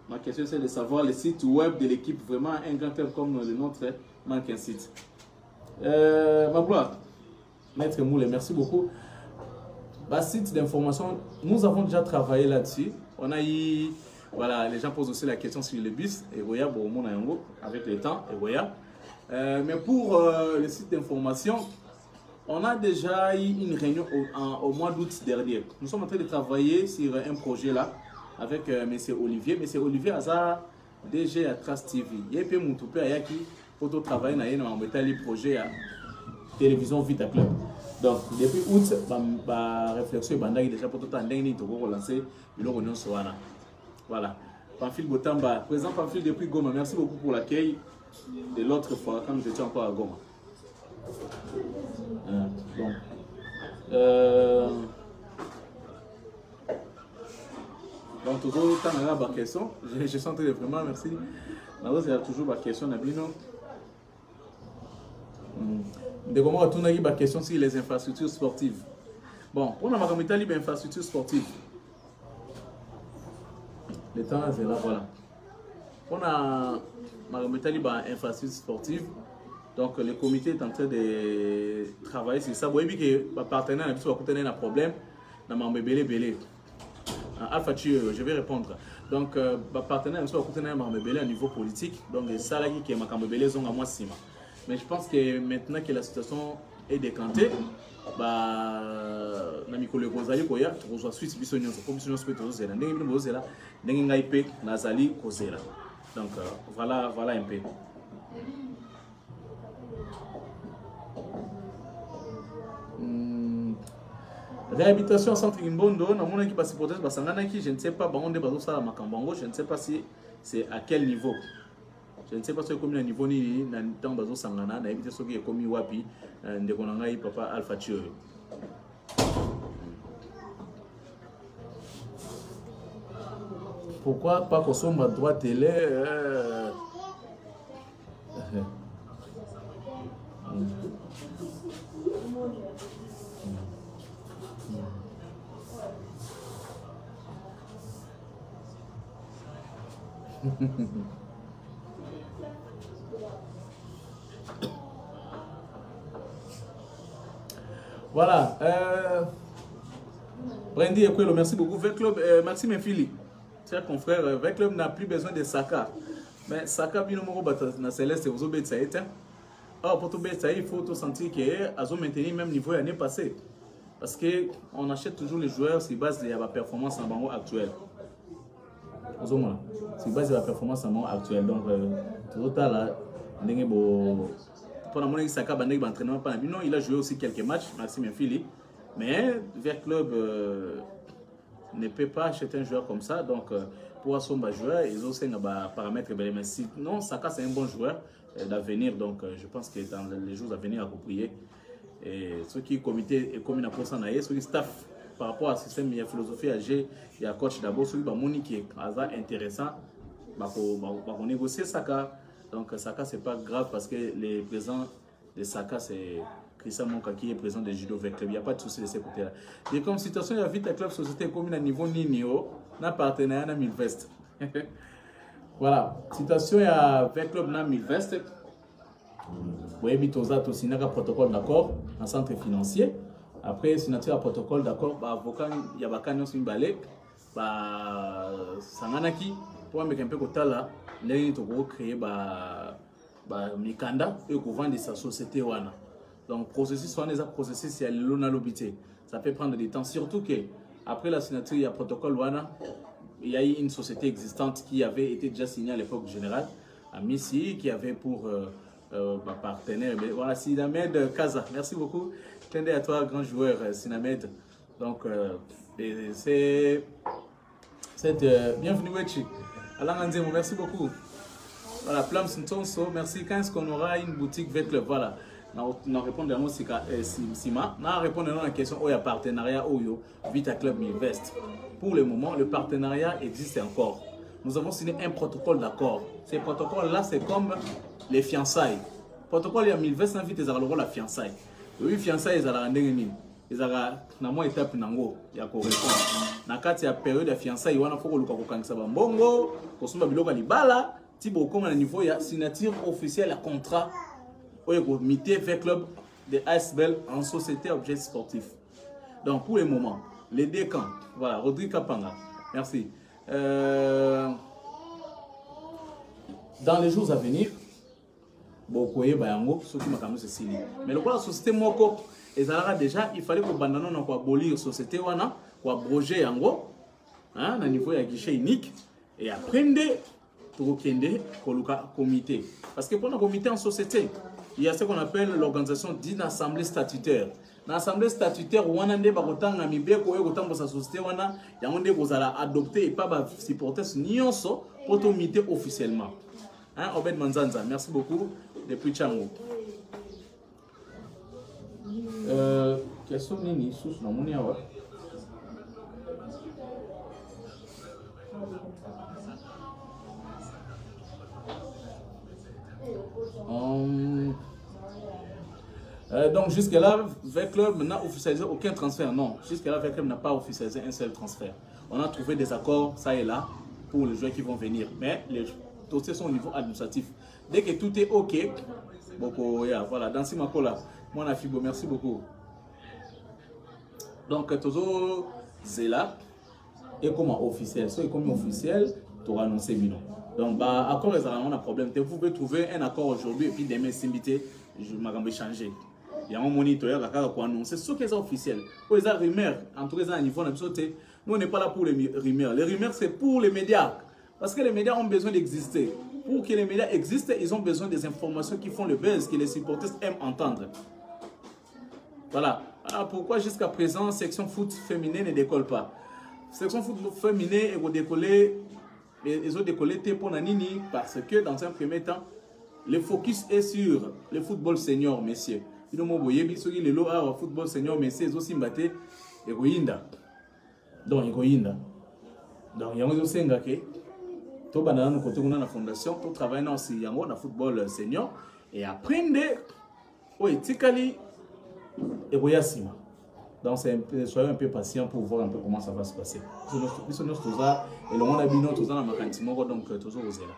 Ma question c'est de savoir le site web de l'équipe, vraiment un grand club comme le nôtre manque un site. Ma gloire, Maître Moulé, merci beaucoup. Bah, site d'information, nous avons déjà travaillé là-dessus. On a eu, voilà, les gens posent aussi la question sur le bus, et voya, bon, mon ayango, avec le temps, et voya. Mais pour le site d'information, on a déjà eu une réunion au mois d'août dernier. Nous sommes en train de travailler sur un projet là avec M. Olivier. M. Olivier a DG à Trace TV. Il y a un peu mon toupé à Yaki pour travailler dans le projet à télévision Vita Club. Donc depuis août, ma réflexion est déjà pour tout le temps pour relancer le réunion Soana. Voilà. Pamphile Botamba, présent Pamphile depuis Goma. Merci beaucoup pour l'accueil de l'autre fois quand nous étions encore à Goma. Donc toujours tant à la question, je sens vraiment merci. Il y a toujours la question Nabino. De comment on a eu la question sur les infrastructures sportives. Bon, on a ma libre infrastructure sportive. Le temps est là, voilà. On a ma libre infrastructure sportive. Donc le comité est en train de travailler sur ça. Vous voyez que le partenaire a un problème. Alpha Tio, je vais répondre. Donc le partenaire a un niveau politique. Donc ça là qui est ma mais je pense que maintenant que la situation est décantée, Namikole Kozali Koya, tu reçois Suisse Bissonion, comme si nous souhaitons Zela, Nengibozela, Nengaipe, Nazali, Kozela. Donc voilà un peu. Réhabilitation au centre Imbondo, dans équipe supporter, je ne sais pas, je ne sais pas si c'est à quel niveau. Je ne sais pas si c'est comme un niveau ni dans le Sangana, na éviter ce qui est comme Wapi, de Konangai, papa Alpha Tio. Pourquoi pas qu'on soit à droite télé? Voilà. Brandy Ekwelo, merci beaucoup. V-Club, Maxime et Philippe, chers confrères, V-Club n'a plus besoin de Saka. Mais Saka, bien au na Céleste, vous avez ça été. Or, pour tout ça, il faut sentir qu'ils ont maintenu le même niveau l'année passée. Parce qu'on achète toujours les joueurs sur base de la performance en bango actuelle. C'est base de la performance en bango actuelle. Donc, tout là, pour la monnaie Saka, il a joué aussi quelques matchs, Maxime Philippe. Mais V-Club ne peut pas acheter un joueur comme ça. Donc, pour son joueur, ils ont aussi des paramètres. Mais sinon, Saka, c'est un bon joueur d'avenir. Donc, je pense que dans les jours à venir, appropriés. Et ceux qui comité et comme pour ça, ceux qui staff par rapport à ce système, il y a philosophie AG, il y a coach d'abord, ceux qui est intéressant, on négocier Saka. Donc Saka c'est pas grave parce que les présents de Saka c'est Christian Monka qui est présent de Judo avec club. Il n'y a pas de souci de ce côté-là. Et comme situation, il y a vite un club société comme à niveau Ninio, n'a partenariat dans Milvest. Voilà, situation il y a avec club dans Milvest. Vous voyez, Bitoza, aussi, un protocole d'accord, un centre financier. Après, signature à protocole d'accord, avocat, il y a Bakanyo Simbalek, Sanganaki, pour un peu de temps là, il faut créer Mikanda et qu'on vende sa société. Donc, processus, on a processus, c'est l'onalobité. Ça peut prendre du temps, surtout que après la signature, il y a protocole, il y a eu une société existante qui avait été déjà signée à l'époque générale, à Missy, qui avait pour. Partenaire, mais voilà, Sinamed Kaza, merci beaucoup. Clin d'œil à toi, grand joueur, Sinamed. Donc, c'est bienvenue, Wechi. Alain Anzemo, merci beaucoup. Voilà, Plum Sintonso, merci. Quand est-ce qu'on aura une boutique V-Club? Voilà, on répond à Sima. On répond à la question où il y a partenariat Oyo, Vita Club Milvest. Pour le moment, le partenariat existe encore. Nous avons signé un protocole d'accord. Ces protocoles-là, c'est comme les fiançailles. Le protocole, il y a Milvest, invite les arabes la fiançailles. Oui, fiançailles, ils ont ils ont une étape nango, il y a correspond. Dans la période de fiançailles, il y a un peu de bongo, kosumba biloko libala, tibo comme à niveau il y a signature officielle à contrat au comité V-Club de ASBL en société objet sportif. Donc pour le moment, les deux camps, voilà, Rodrigue Kapanga, merci. Dans les jours à venir, beaucoup de gens qui ont ce signe. Mais le la société Moko, déjà, il fallait qu'on abandonne la société, qu'on abroger un niveau de guichet unique et apprendre pour le comité. Parce que pour le comité en société, il y a ce qu'on appelle l'organisation d'une assemblée statutaire. Dans l'assemblée statutaire, on a des barotans à Mibé, on a sa société, on a des adopter et pas supporter ce nyonso pour le comité officiellement. Hein, Obed Manzanza, merci beaucoup depuis Tchango. Question nini sous na moni awa. Donc jusque-là, V-Club n'a officialisé aucun transfert. Non, jusque-là, V-Club n'a pas officialisé un seul transfert. On a trouvé des accords, ça et là, pour les joueurs qui vont venir. Mais les dossiers sont au niveau administratif. Dès que tout est OK, voilà, dans Simakola, mon Afibo, merci beaucoup. Donc, toujours Zela, et comme officiel, soit comme officiel, tu auras annoncé Bino. Donc, accord, on a un problème. Vous pouvez trouver un accord aujourd'hui et puis demain, s'inviter, je m'ai changé. Il y a un moniteur qui a annoncé ce qui est officiel. Pour les rumeurs, en tout cas, à niveau, nous, on n'est pas là pour les rumeurs. Les rumeurs, c'est pour les médias. Parce que les médias ont besoin d'exister. Pour que les médias existent, ils ont besoin des informations qui font le buzz, que les supporters aiment entendre. Voilà. Alors pourquoi jusqu'à présent, section foot féminin ne décolle pas? Section foot féminin, ils ont décollé pour Nanini parce que dans un premier temps, le focus est sur le football senior, messieurs. Si nous voyons, le football senior, messieurs, ils ont aussi battu Egoïnda. Donc, Egoïnda. Donc, il y a aussi un gars qui tout banana nous côté la fondation tout travailler aussi dans le football senior et apprendre au etikali et Boyassima. Donc, soyez un peu patient pour voir un peu comment ça va se passer. Puisque nous sommes là, et le monde a bino, tous dans la cantine, donc toujours osé là.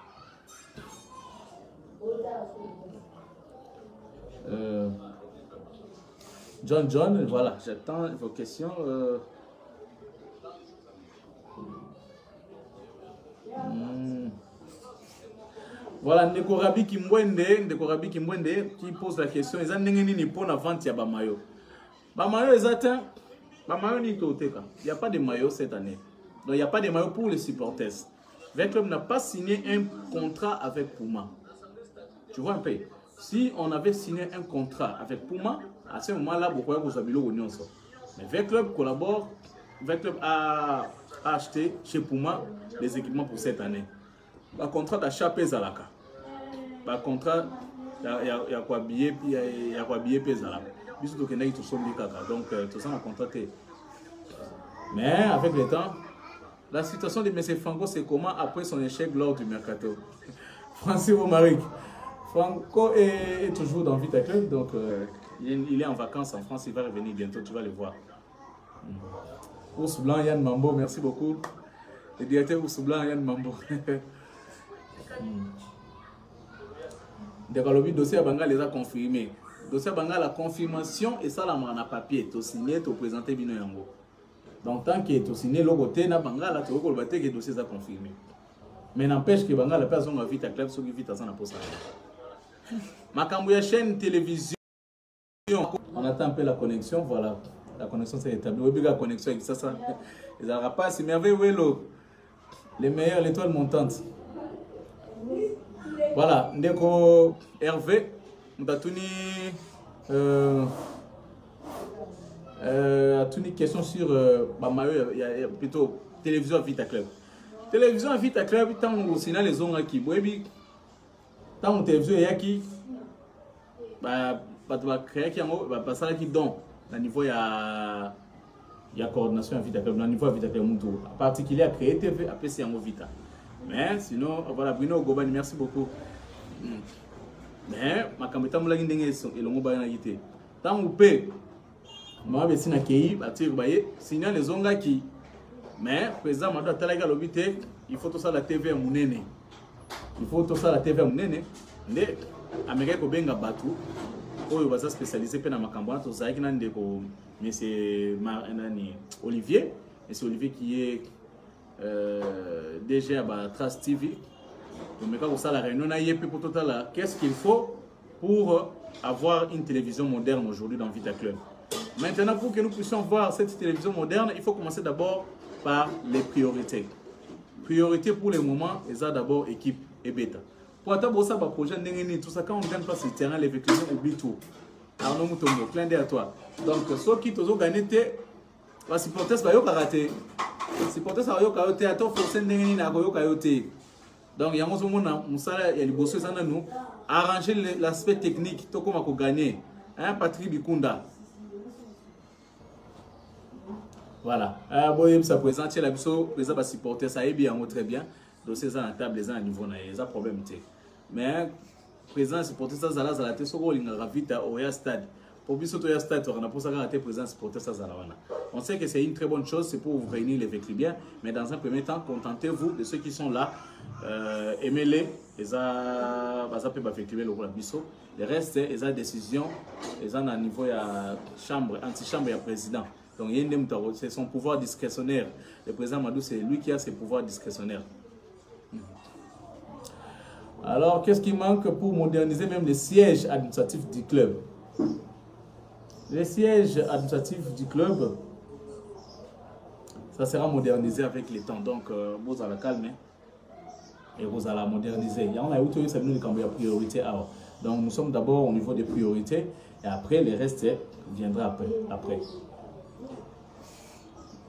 John, voilà, j'attends vos questions. Voilà, Ndekorabi Kimbwende qui pose la question. Ils ont nini pour la vente ya bamayo. Bamayo ils attendent. Bamayo ni toteka. Il n'y a pas de maillot cette année. Donc il n'y a pas de maillot pour les supporters. Veclub n'a pas signé un contrat avec Puma. Tu vois un peu. Si on avait signé un contrat avec Puma, à ce moment-là, pourquoi vous avez l'union ça. Mais Veclub collabore. Veclub a acheté chez Puma les équipements pour cette année. Le contrat d'achat pèse à la cas. Le contrat, il y a quoi billet, il y a quoi billet pèse à la cas. Donc, tout ça, on a contracté. Mais avec le temps, la situation de M. Franco, c'est comment après son échec lors du mercato. Francis Romaric. Franco est toujours dans Vita Club, donc il est en vacances en France, il va revenir bientôt, tu vas le voir. Ours Blanc, Yann Mambo, merci beaucoup. Le directeur Ours Blanc, Yann Mambo. Le dossier à Bangal les a confirmés. Le dossier à Bangal la confirmation et ça là on a papier, tu signé, tu présenté Bino Yango. Donc tant que tu signé le côté na Bangal, tu vas que le dossier est confirmé. Mais n'empêche que Bangal la personne a vite à club, ceux qui vite à ça n'a pas ça. Ma chaîne télévision, on attend un peu la connexion, voilà. La connexion s'est établie. Oui, la connexion avec ça, les Arapas, c'est merveilleux, les meilleurs, l'étoile montante. Voilà, Ndeko Hervé, nous avons une question sur plutôt télévision Vita Club. Télévision Vita Club, tant au signal les zones qui, tant télévision qui, créer qui va passer qui don, à niveau il y a coordination Vita Club, à niveau Vita Club Moutou, en particulier à créer TV, après c'est en Vita. Mais sinon, voilà, Bruno Gobani, merci beaucoup. Mais ma caméra me l'a dit et le mot bayan été. Tant ou peu, moi je suis accueilli, bâtir baye, sinon les onga qui. Mais président Madou Talaga l'obité, il faut tout ça la TV à Mounene. Il faut tout ça la TV à Mounene. Mais Américain Kobenga Batou, oh il va se spécialiser dans ma campagne, tout ça qui n'a de ko, mais c'est Olivier, et c'est Olivier qui est DG à Trace TV. Donc, la réunion, qu'est-ce qu'il faut pour avoir une télévision moderne aujourd'hui dans Vita Club? Maintenant, pour que nous puissions voir cette télévision moderne, il faut commencer d'abord par les priorités. Priorité pour le moment, c'est d'abord équipe et bêta. Pour attendre ça, projet, tout ça, quand on ne gagne pas sur le terrain, les véhicules oublient tout. Alors, nous sommes clin d'œil à toi. Donc, ceux qui ont gagné, les supporters sont ratés. Les supporters sont ratés. Attends, forcément, donc, il y a un moment où arranger l'aspect technique, tout comme on gagner. Hein, Patrick Bikunda. Voilà. Ça présente la président supporter, ça est bien, très bien. Donc, c'est ça, la table, les gens à niveau, il y a un problème. Mais, président supporter, ça, ça a été sur le vite au stade. Pour bien surtout au stade, on a pour ça raté président supporter, ça, on sait que c'est une très bonne chose, c'est pour vous réunir les véhicules bien. Mais dans un premier temps, contentez-vous de ceux qui sont là. Aimez-les, ils ont le reste, ils ont décision, ils ont un niveau à chambre, anti-chambre et à président. Donc, c'est son pouvoir discrétionnaire. Le président Madou, c'est lui qui a ses pouvoirs discrétionnaires. Alors, qu'est-ce qui manque pour moderniser même les sièges administratifs du club? Les sièges administratifs du club, ça sera modernisé avec les temps. Donc, vous allez calmer et vous allez moderniser. Il y en a eu ça nous les priorité. Donc, nous sommes d'abord au niveau des priorités et après, le reste viendra après.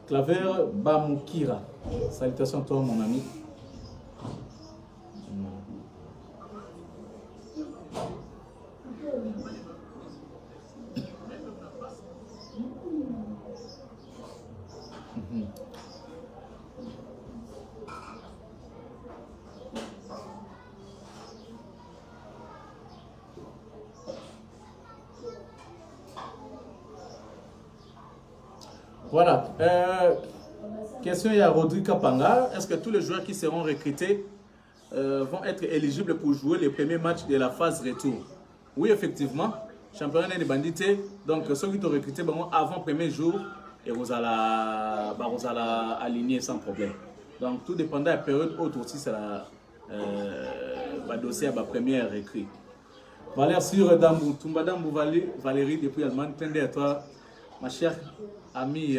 Claver Bamukira. Salutations à toi, mon ami. Voilà. Question à Rodrigue Kapanga. Est-ce que tous les joueurs qui seront recrutés vont être éligibles pour jouer les premiers matchs de la phase retour? Oui, effectivement. Championnat des bandits. Donc, ceux qui ont recruté avant le premier jour, et vous allez aligner sans problème. Donc, tout dépend de la période autre aussi, c'est la dossier à la première recrue. Valère sur Dambou, Toumba Dambou Valérie depuis Allemagne, tendez à toi, ma chère amie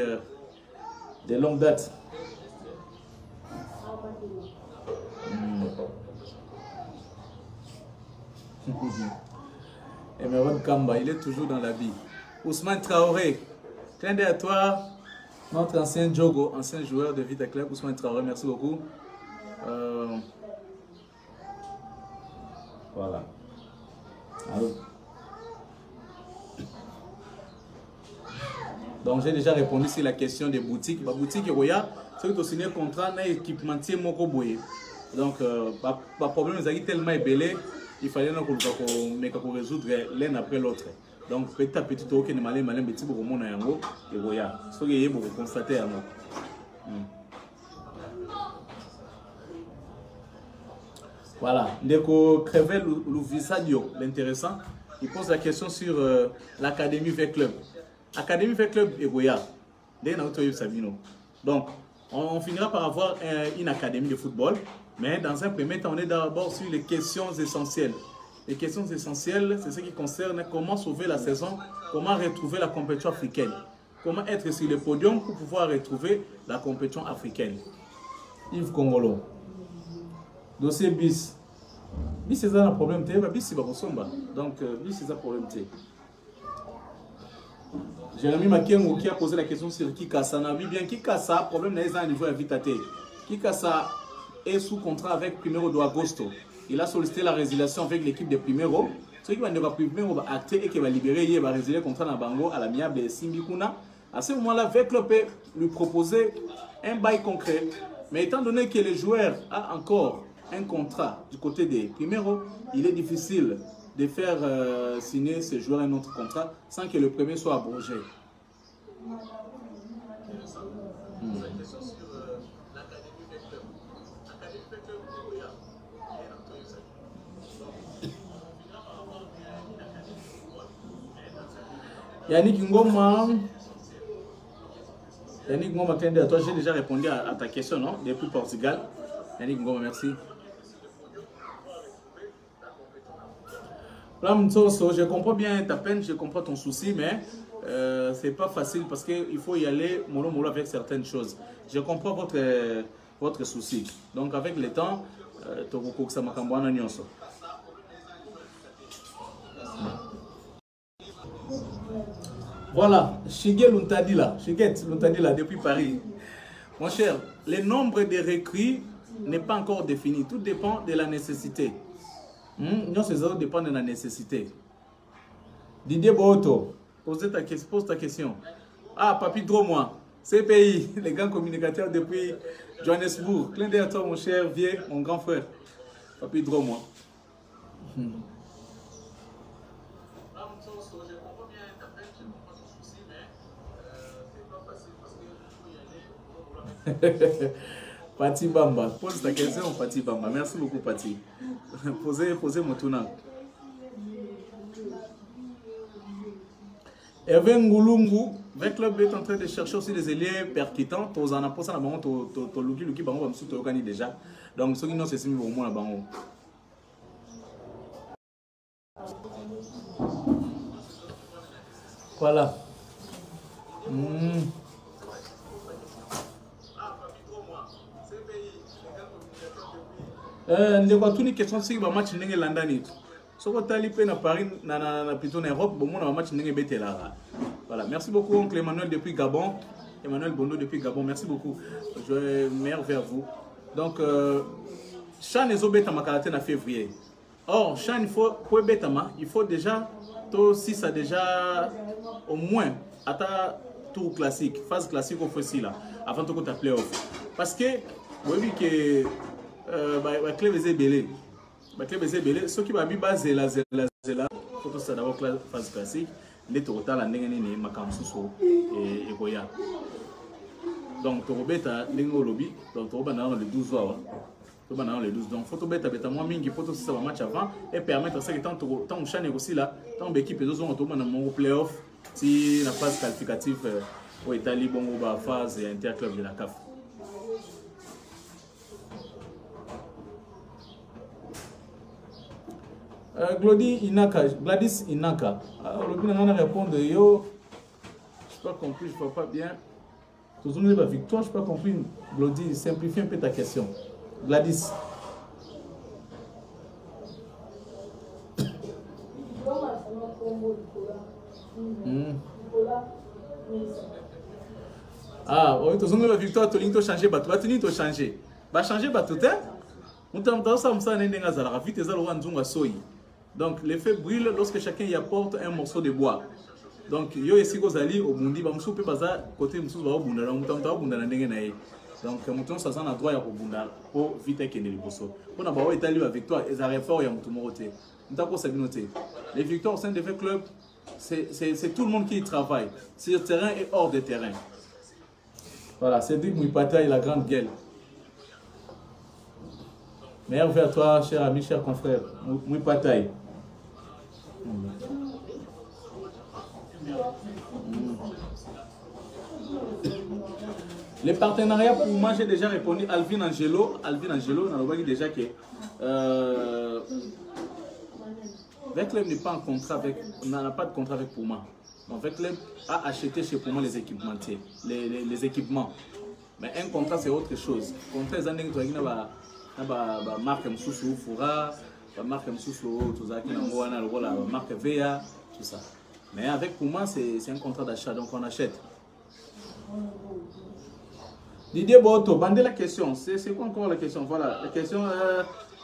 de longue date. Emeron Kamba, il est toujours dans la vie. Ousmane Traoré, tendez à toi, notre ancien Djogo, ancien joueur de Vita Club. Ousmane Traoré, merci beaucoup. Voilà. Alors. Donc j'ai déjà répondu sur la question des boutiques. La boutique Roya, c'est que tu signes un contrat dans l'équipementier Mokoboye. Donc le problème est tellement ébélé, il fallait qu'on résoudre l'un après l'autre. Donc petit à petit, tu as malin petit pour mon yango et Roya. Ce que vous constatez à moi. Voilà, Ndeko Crevel Louvisadio, l'intéressant, il pose la question sur l'Académie V-Club. Académie V-Club et Goya, donc on finira par avoir une académie de football, mais dans un premier temps, on est d'abord sur les questions essentielles. Les questions essentielles, c'est ce qui concerne comment sauver la saison, comment retrouver la compétition africaine, comment être sur le podium pour pouvoir retrouver la compétition africaine. Yves Congolo. Dossier bis. Bis c'est un problème. Bis c'est pas possible. Donc bis c'est un problème. Jérémy Makengo qui a posé la question sur Kikassa. On a vu bien Kikassa, problème n'est pas un niveau invité. Kikassa est sous contrat avec Primero d'Agosto. Il a sollicité la résiliation avec l'équipe de Primero. Ce qui va ne pas Primero va acter et qui va libérer, il va résilier le contrat dans Bango à l'amiable de Simbikuna. À ce moment-là, V-Club peut lui proposer un bail concret. Mais étant donné que le joueur a encore un contrat du côté des Primero, il est difficile de faire signer ce joueur un autre contrat sans que le premier soit abrogé. Yannick Ngoma, à toi, j'ai déjà répondu à ta question, non? Depuis Portugal. Yannick Ngoma, merci. Je comprends bien ta peine, je comprends ton souci, mais c'est pas facile parce qu'il faut y aller mollo avec certaines choses. Je comprends votre souci. Donc avec le temps, voilà, Shigel Luntadila depuis Paris. Mon cher, le nombre de recrues n'est pas encore défini. Tout dépend de la nécessité. Non, ces autres dépendent de la nécessité. Didier Boto, pose ta question. Ah, Papi Dromois, CPI, les grands communicateurs depuis Johannesburg. Clin d'œil à toi, mon cher vieux, mon grand frère. Papi Dromois. Pati Bamba, pose ta question, Pati Bamba. Merci beaucoup, Pati. Posez mon tournant. Hervé Ngoulungu, le club est en train de chercher aussi des ailiers percutants. Tous en apposant la banque, tu luki bango comme si tu organises déjà. Donc ceux qui n'ont cessé au moins la banque. Voilà. Une question sur le match de Landani. Si vous avez à Paris, plutôt en Europe, vous avez un match de Betela. Voilà. Merci beaucoup, oncle Emmanuel depuis Gabon. Emmanuel Bondo depuis Gabon. Merci beaucoup. Je meilleur vers vous. Donc, Chan est au Betama en février. Or, Chan, il faut déjà, si ça déjà au moins, à ta tour classique, phase classique au fossile, avant de ta playoff. Parce que, vous voyez que le club est belé. Le club est belé. Ceux qui vont baser la faut ça d'abord la phase classique. Les total en n'engagé ni Makamsuso et Goya. Donc, Torobeta, Lingo Lobby, donc Toroba dans le 12 heures. Toroba dans le 12. Donc, faut Beta, Beta, moi, Mingi, faut aussi ça va match avant et permettre à ça que tant chaîne aussi là, tant l'équipe, les autres ont Toroba dans mon playoff, si la phase qualificative pour Italie, bon, la phase interclub de la CAF. Gladys Inaka. Alors, le répondre, yo, je n'ai pas compris, je ne vois pas bien. Toujours la victoire, je n'ai pas compris. Gladys, simplifie un peu ta question. Gladys. Ah, oui, toujours la victoire, tu as changé, tu as changé. Tu as changé, tu as changé. Donc, l'effet brûle lorsque chacun y apporte un morceau de bois. Donc, yo ici Gozali au Bundi, ba musu pe baza côté musu ba obunda na mutamta obunda na ndenge na ye. Donc, muton ça na droit ya obunda pour vite kende liboso. On a ba o Italie la victoire et ça réfort ya mutu moroté. Ntako sabinoté. Les victoires au sein de club, c'est tout le monde qui y travaille, sur le terrain et hors de terrain. Voilà, Cédric Mouipata et la grande gueule. Meilleur vers toi, cher ami, cher confrère, Mouipata. Les partenariats pour moi, j'ai déjà répondu. Alvin Angelo, on a dit déjà que Veclub n'est pas en contrat avec, on n'a pas de contrat avec Puma. Donc Veclub a acheté chez Puma les équipementiers, les équipements. Mais un contrat c'est autre chose. Contrat c'est un marque Msusu Fura, marque Msusu Tozaki Nangoana, la marque VA, tout ça. Mais avec Puma c'est un contrat d'achat, donc on achète. Didier Boto, bandez la question. C'est quoi encore la question? Voilà, la question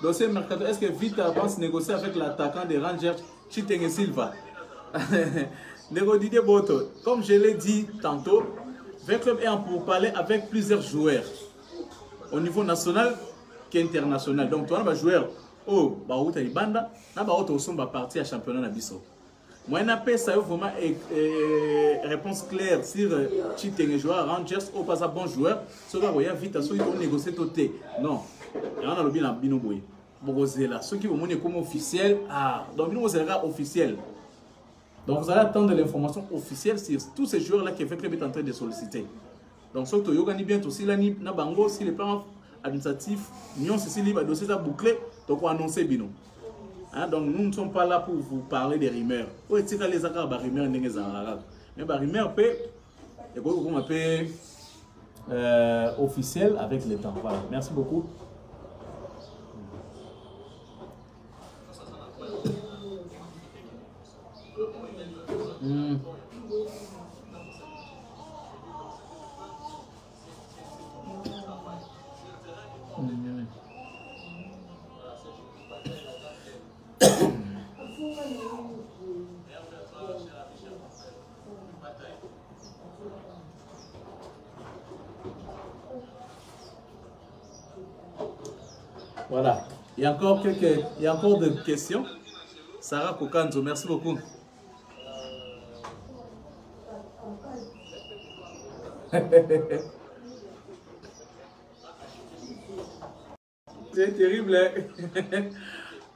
dossier Mercato. Est-ce que Vita pense négocier avec l'attaquant des Rangers, Chitenge Silva? Didier Boto, comme je l'ai dit tantôt, Veclub est en pourparlers avec plusieurs joueurs au niveau national qu'international. Donc, tu as un joueur au Baouta Ibanda, tu as un parti à championnat Nabiso. Moi, je n'ai pas vraiment réponse claire sur Chitenge joueur Rangers ou pas un bon joueur. Ce qui est vite, ceux qui ont négocié tout. Non, il y a un bien binoboy. Ceux qui vont comme officiel, donc nous sera officiel. Donc vous allez attendre l'information officielle sur tous ces joueurs là que Veclub est en train de solliciter. Donc ceux qui ont gagné bien aussi là, na bango si les plans administratifs, nous c'est libre dossier à boucler, donc on annoncer bino. Donc nous ne sommes pas là pour vous parler des rumeurs. Où est-ce que les accords de rumeurs n'est pas mais les rumeurs officiel avec le temps. Voilà. Merci beaucoup. Voilà. Il y a encore des questions. Sarah Kokanzo, merci beaucoup. Tu es terrible, hein?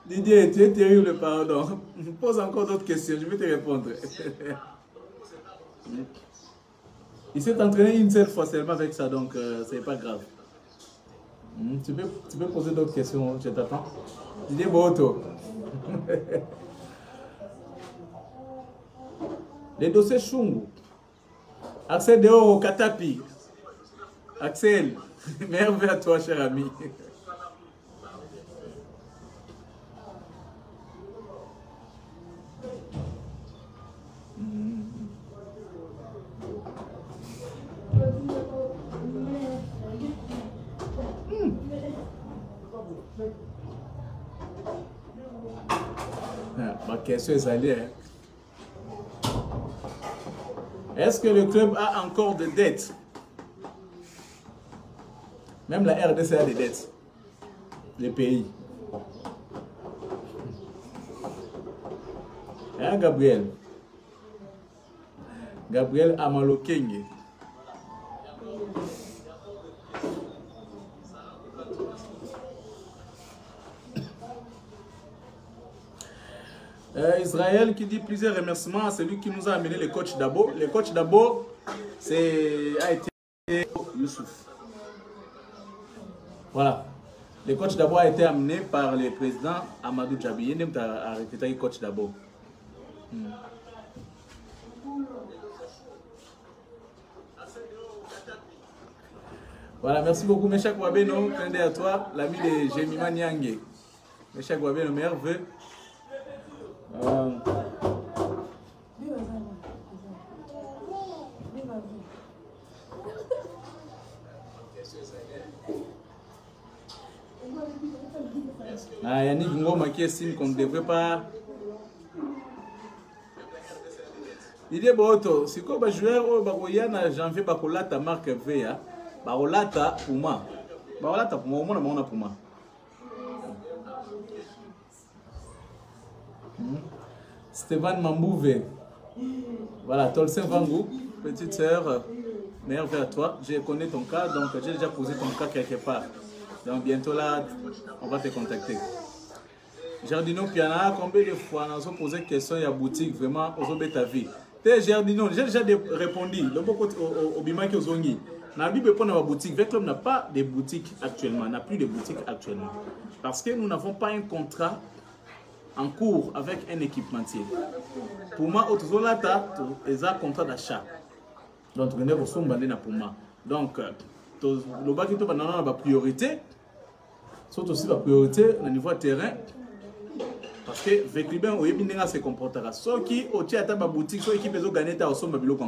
Didier, tu es terrible, pardon. Pose encore d'autres questions, je vais te répondre. Il s'est entraîné une seule fois seulement avec ça, donc c'est pas grave. Tu peux poser d'autres questions, je t'attends. Didier Boto. Les dossiers Chungu. Axel Deo Katapi. Axel, merveille à toi, cher ami. Ma question est allée. Est-ce que le club a encore des dettes? Même la RDC a des dettes. Les pays. Hein, Gabriel? Gabriel Amalokenge. Israël qui dit plusieurs remerciements à celui qui nous a amené le coach Dabo. Le coach Dabo, a été Youssouf. Voilà. Le coach Dabo a été amené par le président Amadou Djabi. Il a arrêté le coach Dabo. Voilà, merci beaucoup, Meshak Wabeno. Clin d'œil à toi, l'ami de Jemima Nyangé. Meshak Wabeno, meilleur vœu. Yannick Ngoma qui estime qu'on ne devrait pas. L'idée est si quoi les joueurs en janvier bakolata marque V, bakolata Puma. Bakolata Puma, au moins on a Puma. Stéphane Mambouvé. Voilà, Tolsen Vangou, petite sœur, meilleur vers toi. Je connais ton cas, donc j'ai déjà posé ton cas quelque part. Donc bientôt là, on va te contacter. Jardino Piana, combien de fois nous avons posé question à la boutique, vraiment, aux obés ta vie. Jardino, j'ai déjà répondu. Le beaucoup au Bima qui ont dit. Dans la Bible, pour la boutique, Veclub n'a pas de boutique actuellement, n'a plus de boutique actuellement. Parce que nous n'avons pas un contrat en cours avec un équipementier. Pour moi, ils ont un contrat d'achat. Donc, nous avons un pour moi. Donc, le bas qui est la priorité, c'est aussi la priorité au niveau terrain. Parce que avec bien, on se comportera. Ceux qui ont été boutique, ceux qui peuvent gagner au sommet de l'eau.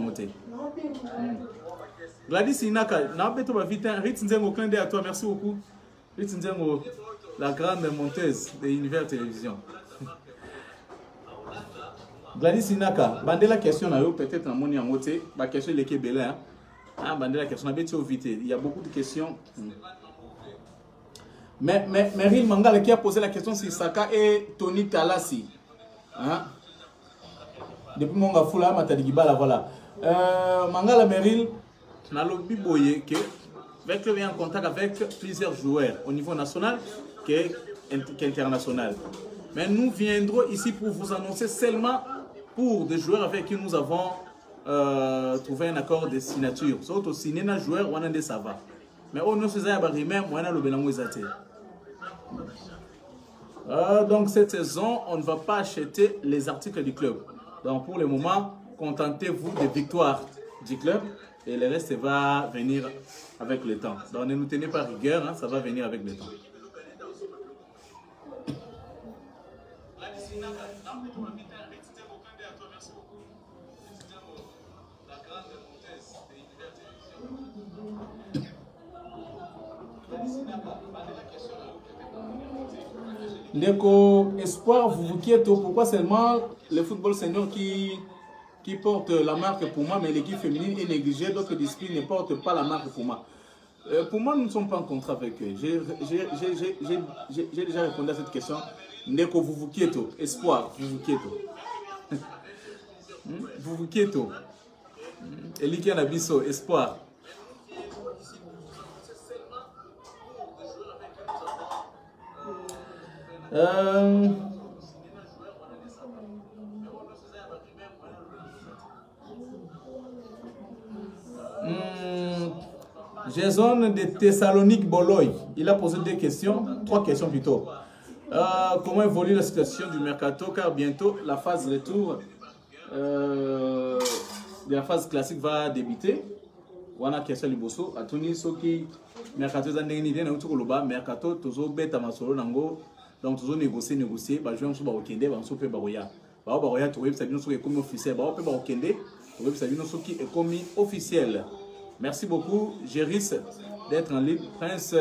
Gladys Inaka, Ritz Nzengo, clin d'œil à toi, merci beaucoup. Ritz Nzengo, la grande monteuse de l'univers télévision. Gladys Inaka, bandez la question peut-être en moni en moté, la question est belle. Bandez la question, il y a beaucoup de questions. Mais Meryl Mangala qui a posé la question sur Saka et Tony Talassi. Depuis mon gafoula, Matadikibala, voilà. Mangala Meryl, n'a lobby boye que avec le en contact avec plusieurs joueurs au niveau national qu'international. Mais nous viendrons ici pour vous annoncer seulement pour des joueurs avec qui nous avons trouvé un accord de signature. Sauf au signé un joueur, on a des sava. Mais on ne sait pas si on a le bélango exaté. Donc cette saison, on ne va pas acheter les articles du club. Donc pour le moment, contentez-vous des victoires du club et le reste va venir avec le temps. Donc ne nous tenez pas rigueur, ça va venir avec le temps. Ndeko Espoir, vous vous quittez. Pourquoi seulement le football senior qui porte la marque pour moi, mais l'équipe féminine est négligée, d'autres disciplines ne portent pas la marque pour moi. Pour moi, nous ne sommes pas en contrat avec eux. J'ai déjà répondu à cette question. Ndeko, vous vous quittez. Espoir, vous vous quittez. Vous vous quittez. Elikia Nabiso, Espoir. Jason de Thessalonique Boloy, il a posé deux questions, trois questions plutôt. Comment évolue la situation du mercato car bientôt la phase retour de la phase classique va débuter. Wana question liboso atuni soki mercato zandeni idée na utukoloba mercato tozo beta masolo nango. Donc, nous avons négocié, bah, je vais vous okende, bah, on peut baroya. Bah, baroya, tu vois, ça vient sur comme officiel. Bah, on peut okende, tu vois, ça vient sur qui est comme officiel. Merci beaucoup, Géris, d'être en ligne. Prince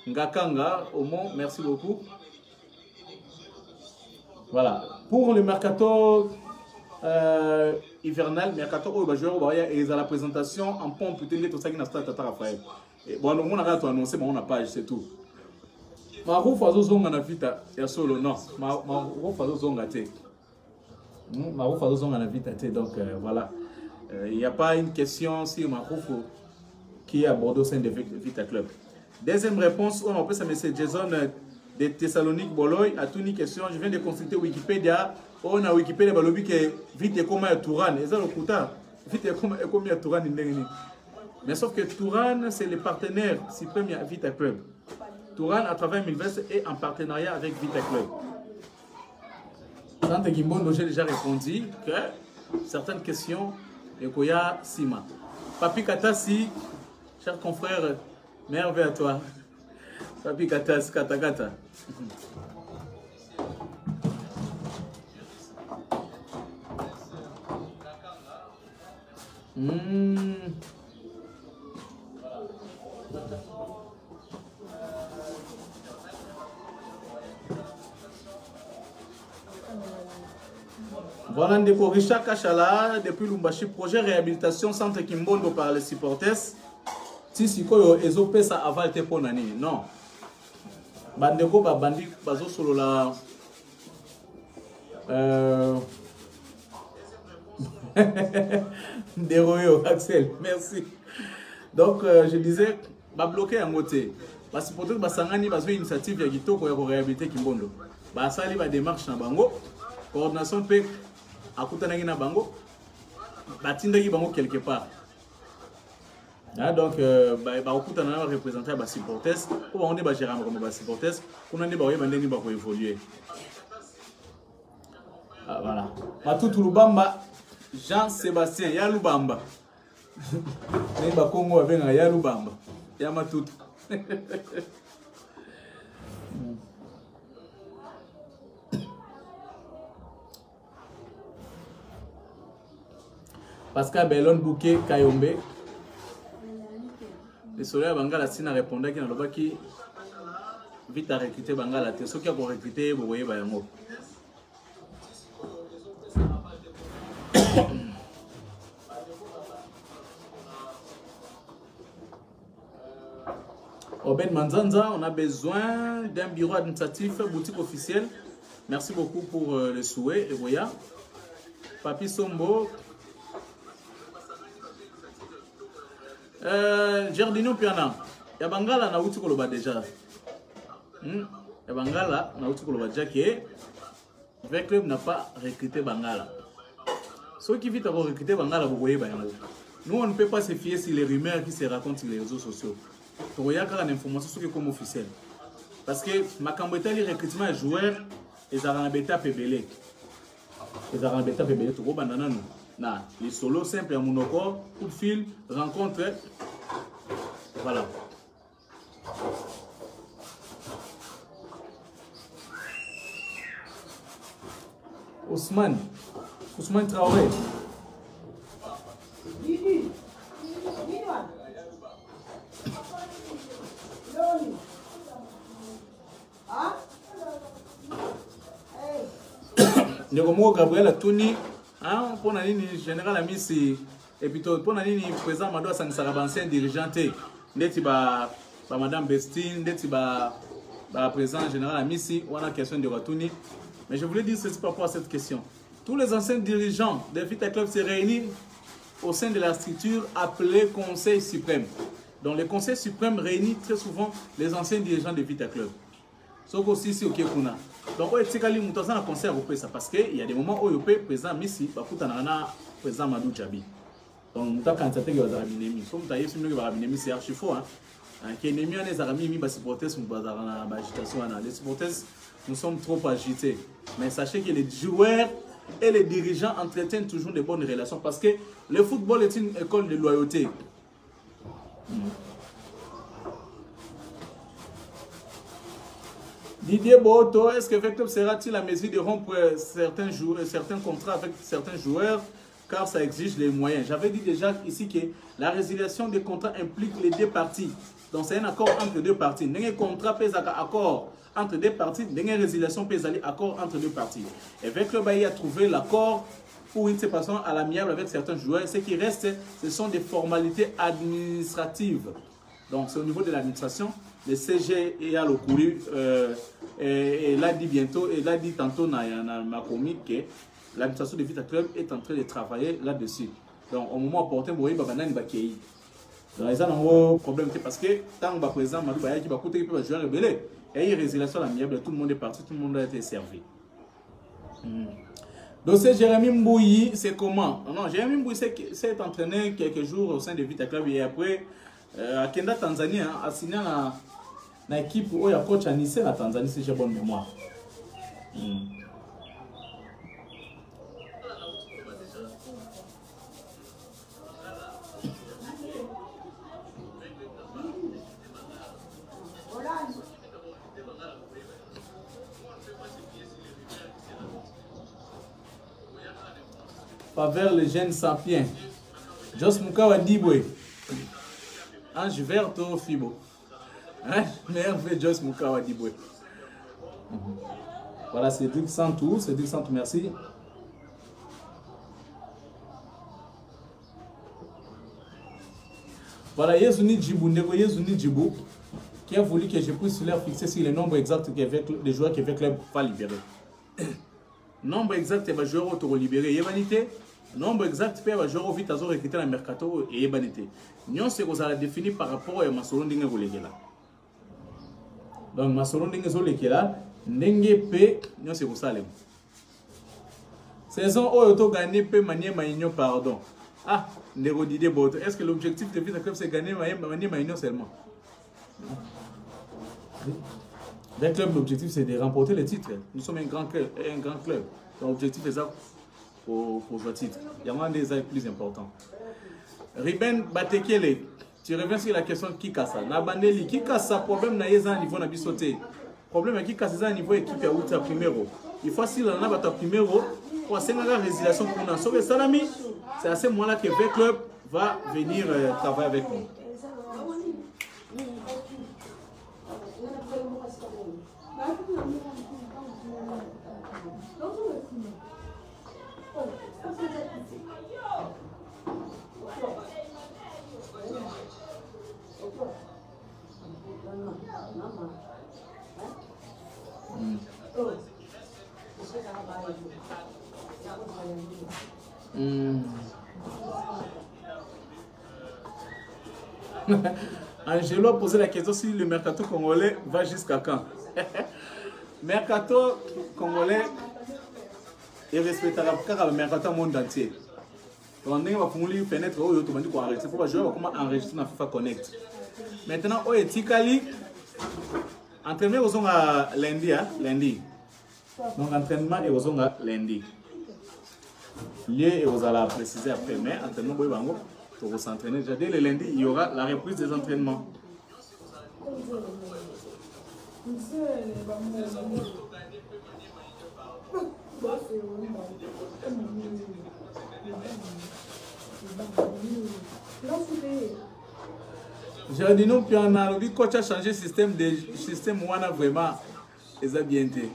Ngakanga, au monde, merci beaucoup. Voilà. Pour le mercato hivernal, mercato, bah, je vais et à la présentation en pompe, peut-être tout ça qui n'a pas Tata Raphaël. Bon, on a annoncé, mais on a page, c'est tout. Marou Fazo Zonga na vita ya solo non Marou Fazo Zonga te Marou Fazo Zonga na vita te donc voilà il n'y a pas une question sur Marou qui est abordée au sein de Vita Club. Deuxième réponse on peut ça monsieur Jason de Thessalonique Boloy a tout une question. Je viens de consulter Wikipédia. On a Wikipédia balobi que vite et comment Touran. Et ça le Kouta. Vite et comment Touran. Mais sauf que Touran, c'est le partenaire suprême à Vita Club. Touran, à travers Milvest, est en partenariat avec Vita Club. Tante Gimbondo, j'ai déjà répondu que certaines questions, et Koya Sima. Papi Katasi, cher confrère, merveille à toi. Papi Katasi, Katakata. Voilà Ndeko Richard Kachala depuis Lumbashi, projet réhabilitation centre Kimbondo par les supporters. Si Sikoyo Ezope ça aval te ponani. Non. Bandeko ba bandi bazo solo la Deroyo Axel, merci. Donc je disais ba bloquer en côté. Parce que peut-être ba sangani bazo initiative ya kitoko ya réhabiliter Kimbondo. Ba sali ba démarche na bango. Coordination pe akutanaki na bango batindaki bango quelque part. Donc ba okutana na représenter ba supporters pour on ba gérer comme ba supporters pour on ba yebandeni ba ko évoluer. Voilà. Matutu Lubamba Jean-Sébastien ya Lubamba. Ne ba Kongo avec ya Lubamba. Ya Matutu. Pascal Belon Bouquet Kayombe. Le soleil Bangala Sina répondait qu'il n'a pas qui vite à recruter Bangala. Ceux qui ont recruté, vous voyez Bayango. Obed Manzanza, on a besoin d'un bureau administratif, boutique officielle. Merci beaucoup pour le souhait. Et voyez, Papi Sombo. Jardino Piana. Yabangala na uti koloba déjà. Yabangala na uti koloba déjà que le club n'a pas recruté Bangala. Ceux qui vite avoir recruté Bangala, vous voyez Bayango. Nous on ne peut pas se fier sur les rumeurs qui se racontent sur les réseaux sociaux. Pour y avoir une information qui est comme officielle. Parce que ma camboueta les recrutements de joueurs, ils ont un bêta PBL. Ils ont un bêta PBL tout gros bandana nous. Na, les solos simples à monocor, coup de fil, rencontre. Voilà. Ousmane Traoré. Ndeko Gabriel Atuni. Pour nani général Amisi et puis pour nani président Mado Sangsara ancien dirigeanté ndeti ba madame Bestine ndeti ba président général Amisi on a question de Ratuni. Mais je voulais dire ceci par rapport à cette question. Tous les anciens dirigeants de Vita Club se réunissent au sein de la structure appelée Conseil suprême. Donc le Conseil suprême réunit très souvent les anciens dirigeants de Vita Club. Sauf aussi ici au Kekuna. Donc, on est allé à conseil européen parce qu'il y a des moments où le président Missi va foutre un président Madou Djabi. Donc, nous avons candidaté à Zarabinemi. Comme tu as dit, Zarabinemi, c'est archi faux. Qui est ennemi à les Zarabinemi, les supporters sont dans l'agitation. Les supporters, nous sommes trop agités. Mais sachez que les joueurs et les dirigeants entretiennent toujours de bonnes relations parce que le football est une école de loyauté. Didier Boto, est-ce que Vectop sera-t-il à mesure de rompre certains contrats avec certains joueurs car ça exige les moyens? J'avais dit déjà ici que la résiliation des contrats implique les deux parties. Donc c'est un accord entre deux parties. Un contrat pèse accord entre deux parties, une résiliation pèse accord entre deux parties. Et Vectop a trouvé l'accord pour une séparation à l'amiable avec certains joueurs. Ce qui reste, ce sont des formalités administratives. Donc c'est au niveau de l'administration. Le CG est à l'occurrence et l'a dit bientôt, et l'a dit tantôt dans ma comique que l'administration de Vita Club est en train de travailler là-dessus. Donc au moment opportun, vous voyez, il y a un problème parce que tant que le président Madou Baya qui va coûter, il peut jouer rebelle. Et il y a résiliation amiable, tout le monde est parti, tout le monde a été servi. Dossier Jérémy Mbouyi, c'est comment? Non, Jérémy Mbouyi s'est entraîné quelques jours au sein de Vita Club et après, à Kenda, Tanzanie, a signé dans l'équipe où il y a coach à Nice, la Tanzanie, si j'ai bonne mémoire. Faveur les jeunes sapiens. Jos Mukawa Dibwe. Ange vert au Fibo. Hein? Merveille Jos Mukawa Dibwe. Voilà, Cédric Santou. Cédric Santou, merci. Voilà, Yezuni Djibou, Nego Yezuni Djibou, qui a voulu que je puisse leur fixer sur le nombre exact des joueurs que le club va libérer. Nombre exact des joueurs autour libérés, Yebanité. Nombre exact des joueurs au vite à recruter dans le mercato et Yebanité. Nous, c'est qu'on a défini par rapport à Masolo Ndingue Volegela. Donc, Masolo Ndingue Volegela, Ndenge P, nous, c'est qu'on s'allume. Saison où auto gagné P, Manier Maïnio, pardon. Ah, Nego Didier Boto. Est-ce que l'objectif de Vita Club, c'est gagner Manier Maïnio seulement? D'un club, l'objectif c'est de remporter les titres. Nous sommes un grand club. Donc, l'objectif est ça pour jouer le titre. Il y a un des plus importants. Riben Batekele, tu reviens sur la question de Kikasa. Nabandeli, Kikasa, problème n'a pas niveau n'a pas sauté. Problème est Kikasa, c'est un niveau équipe à Outa Primero. Il faut si l'on a battu Primero pour faire la résiliation pour nous. Sauf que Salami, c'est à ce moment-là que le club va venir travailler avec nous. Angelo a posé la question si le mercato congolais va jusqu'à quand. Mercato congolais est respectable car le mercato au monde entier. Donc on va pouvoir fenêtre où il faut arrêter. Faut pas jouer comment enregistrer dans FIFA Connect. Maintenant au Etikali entraînement aux à lundi lundi. Donc entraînement et aux à lundi. Lié et aux à la préciser après mais entraînement boy bango pour s'entraîner déjà dès le lundi il y aura la reprise des entraînements. J'ai dit non, puis on a le coach a changé le système on a vraiment les a bien été.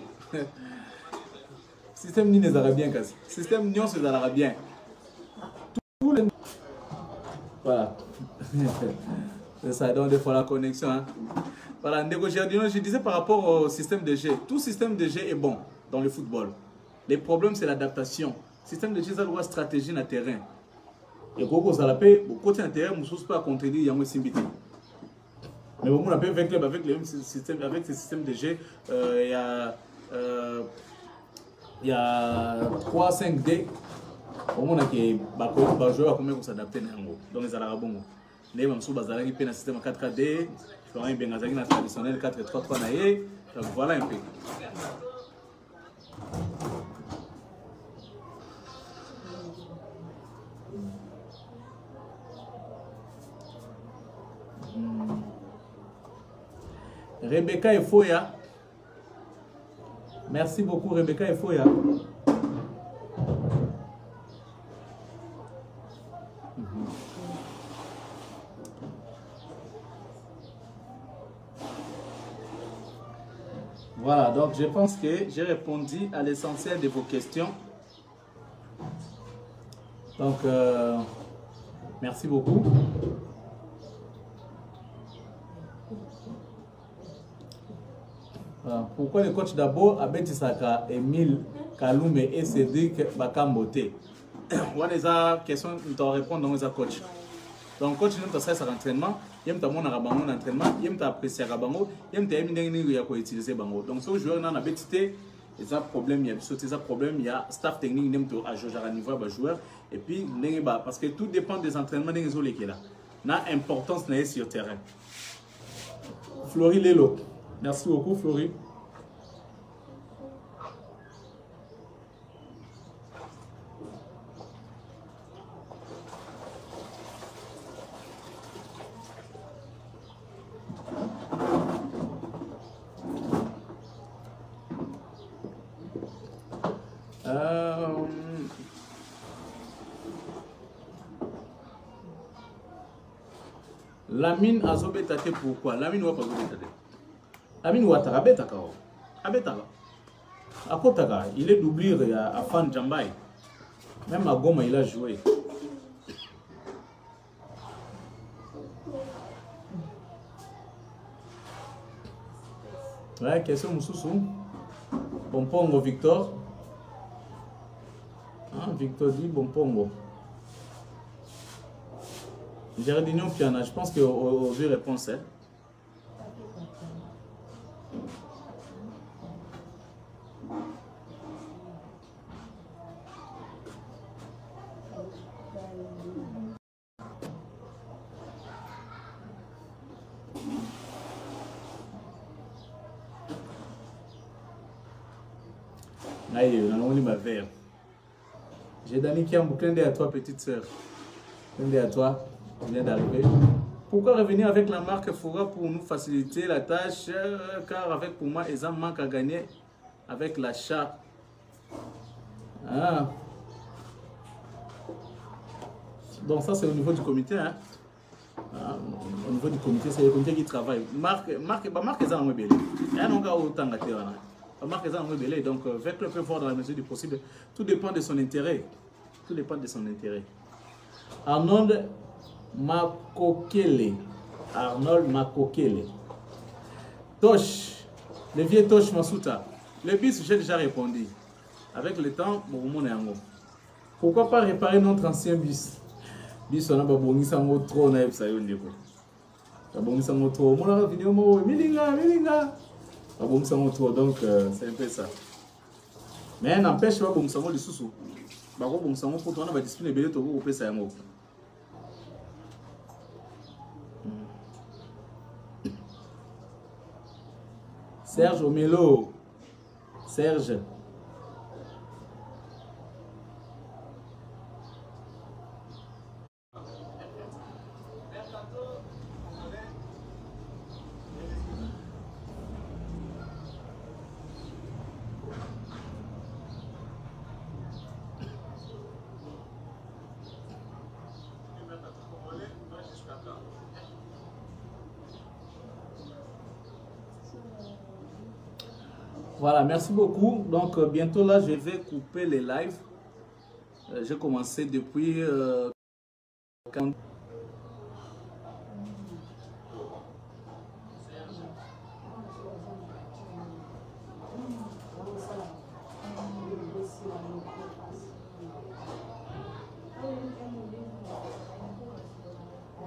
Système ni les arabiens quasi. Système nion c'est les arabiens. Tous les voilà. C'est ça donc des fois la connexion hein. Voilà, je disais par rapport au système de jeu. Tout système de jeu est bon dans le football. Le problème c'est l'adaptation. Système de jeu ça doit stratégie dans le terrain. Et quand ça l'appelle côté terrain, on ne peut pas contredire Yango Simbiti. Mais bon, on appelle avec le même système, avec ce système de jeu, il y a 3-5D. Au moins, il y a des joueurs qui s'adapter. Donc, les Arabes, les mêmes sous bazar qui un système 4-4D, il y a un traditionnel 4-3-3. Voilà un peu. Rebecca Efoya. Merci beaucoup Rebecca Efoya. Voilà, donc je pense que j'ai répondu à l'essentiel de vos questions. Donc, merci beaucoup. Pourquoi le coach d'abord a Betisaka, Emile Kaloume et Cédric Bakambote? Voilà les questions que tu vas répondre dans les coach. Donc, quand tu as ça l'entraînement, il y a mon entraînement, il y a apprécié Rabango, il y a utiliser Bango. Donc, ce joueur n'a pas été, il y a problème, il y a problème, il y a staff technique à jouer à niveau de joueur. Et puis, parce que tout dépend des entraînements des autres qui est là. N'a importance sur le terrain. Florie Lelo. Merci beaucoup, Florie. Lamine Azobetate, pourquoi? Lamine Ouapa Azobetate. Lamine Ouattara Betaka. Abetaka. À Kotaka, il est doublé à Fan Djambaï. Même à Goma, il a joué. Ouais, question Moussoussou. Bonpongo Victor. Ah, Victor dit Bonpongo. Jardinion Piana, je pense qu'aux deux réponses. Hein. Aïe, on a ma verre. J'ai donné qui a un bouquin à toi, petite sœur. Un à toi. Vient d'arriver. Pourquoi revenir avec la marque Fora pour nous faciliter la tâche? Car avec pour moi, ils ont manque à gagner avec l'achat. Ah. Donc ça c'est au niveau du comité. Hein? Ah, au niveau du comité, c'est le comité qui travaille. Marque ils ont belé. Il y a donc autant de terrain. Marque ils ont belé. Donc avec le peu fort dans la mesure du possible. Tout dépend de son intérêt. Tout dépend de son intérêt. Arnold Makokele. Arnold Makokele. Tosh. Le vieux Tosh Masuta. Le bis, j'ai déjà répondu. Avec le temps, bon, pourquoi pas réparer notre ancien bis? Bis, on a bon sango trop naïf, ça y est, bon sango trop. Mon a vidéo, milinga. Bon sango trop, donc c'est un peu ça. Mais n'empêche pas bon sango de sous-sous. Bon sango pour toi, on va discipliner belé togo au pesa yango. Serge Omelo. Serge. Voilà, merci beaucoup. Donc, bientôt là, je vais couper les lives. J'ai commencé depuis quand...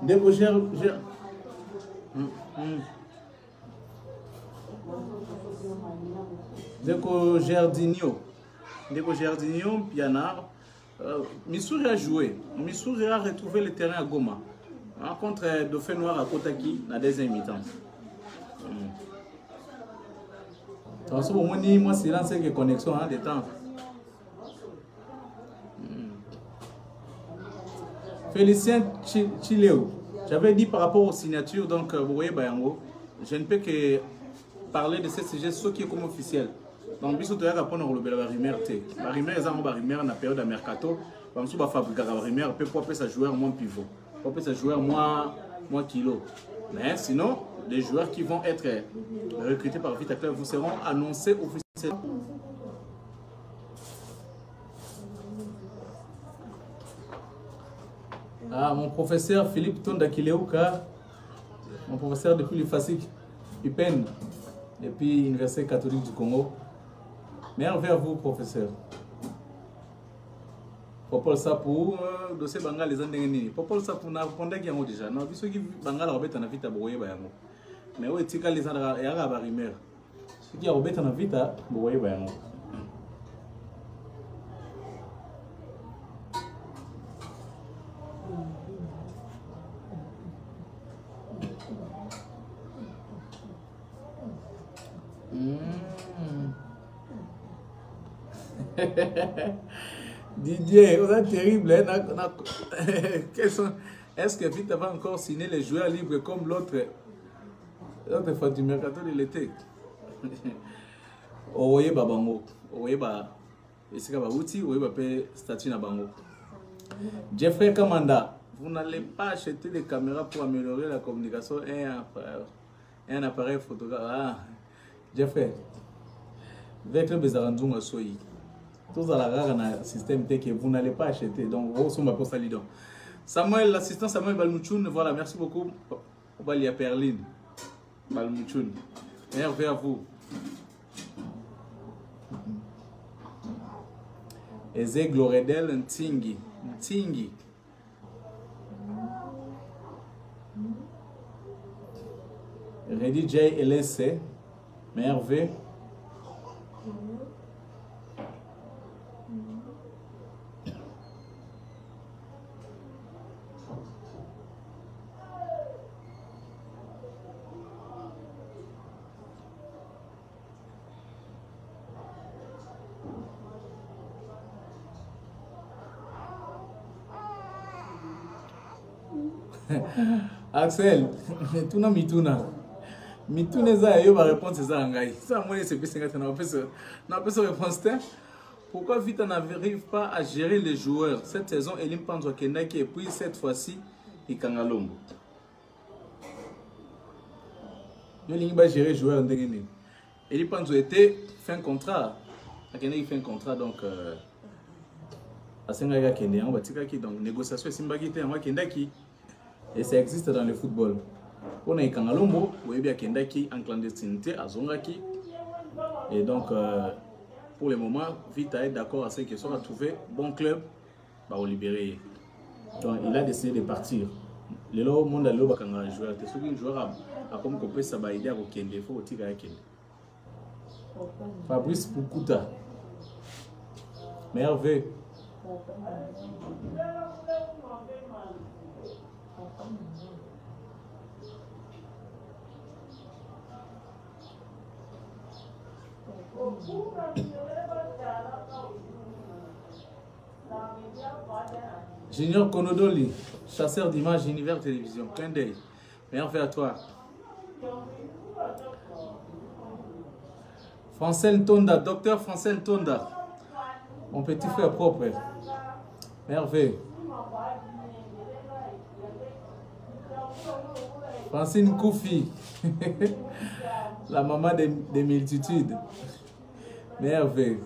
Dès que j'ai... Deko Jardinio, Pianard, Missouri a joué. Missouri a retrouvé le terrain à Goma. Contre Dauphin Noir à Kotaki, dans la deuxième mi-temps. En ce moment, moi, c'est lancé une connexion des temps. Félicien Chileo. J'avais dit par rapport aux signatures, donc, vous voyez, Bayango, je ne peux que parler de ce sujet, ce qui est comme officiel. Donc, si vous avez répondre à la rumeur, la rumeur est en rumeur dans la période de mercato. Comme si vous fabriquez la rumeur, peut pas ça joueur moins pivot, pas ça joueur moins kilo. Mais sinon, les joueurs qui vont être recrutés par Vita Club vous seront annoncés officiellement. Ah, mon professeur Philippe Tondakileuka, mon professeur depuis le FASIC, UPEN, depuis l'Université catholique du Congo. Merci à vous, professeur. Popol Sapou, dossier Bangal les Andengeni. Popol Sapou n'a répondu qu'il y a déjà. Non, ceux qui Bangal a rebêté en vite à Boye Bayango. Mais oui, Tika les Andra et Arabe Rimer. Ceux qui a rebêté en vite à Boye Bayango. Didier, c'est terrible. Est-ce que Vita va encore signer les joueurs libres comme l'autre fois du mercato de l'été? Oye Babango, Oye Ba, Esika Bauti, Oye Bape statut na Bango. Jeffrey Kamanda, vous n'allez pas acheter des caméras pour améliorer la communication et un appareil photographe. Ah, Jeffrey, avec le Bezarandou Soyi. Tous à la rare un système que vous n'allez pas acheter. Donc, vous sommes pour ça. Samuel, l'assistant Samuel Balmouchoun, voilà, merci beaucoup. Il y a Perline Balmouchoun. Hervé à vous. Eze Gloredel Ntingi. Ntingi. Reddy J. LSC. Hervé. Axel, tuna mituna. Mituna za yo ba réponse za ngai. Ça moi c'est plus 50 na peut réponse. Pourquoi Vita n'arrive pas à gérer les joueurs? Cette saison Elim Panzo Kendaki et puis cette fois-ci Ikangalombo. Yo lingi ba gérer joueur ndengeni. Elim Panzo était fin contrat. Akendaki fin contrat donc asenga kende on batika ki donc négociation simbaki te moi kendaki. Et ça existe dans le football. On a Ikangalombo, vous voyez bien Kendaki en clandestinité à Zongaki. Et donc, pour le moment, Vita est d'accord à ce qu'il soit trouvé bon club, bah, on libérer. Donc, il a décidé de partir. Le monde a joué un joueur. C'est un joueur a comme compris ça va aider à Kende. Il faut aussi gagner Kende. Fabrice Pukuta. Merveille. Junior Konodoli, chasseur d'images Univers Télévision, clin d'œil. Merci à toi. Francel Tonda, docteur Francel Tonda, mon petit frère propre. Merveille. Francine Koufi, la maman des multitudes. Merveille.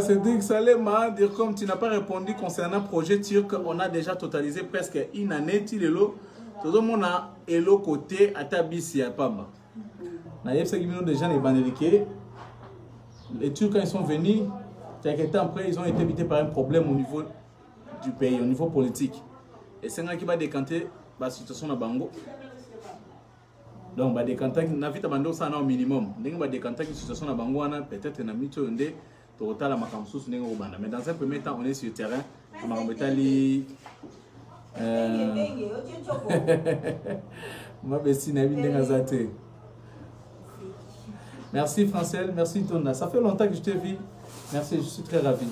C'est dit que Salema, dire comme tu n'as pas répondu concernant le projet turc, on a déjà totalisé presque une année. Tout le monde a elo côté à Tabissi à Pamba. Les Turcs, quand ils sont venus, quelques temps après, ils ont été invités par un problème au niveau du pays, au niveau politique. Et c'est un qui va décanter la situation à Bango. Donc, décanter, na vite Bango, ça au minimum. Donc, décanter la situation à Bango, peut-être na mito ndé, total la makamsus n'est au banda. Mais dans un premier temps, on est sur le terrain. Makambetali. Ma bestie n'a pas zate. Merci Francel, merci Tonda. Ça fait longtemps que je t'ai vu. Merci, je suis très ravi.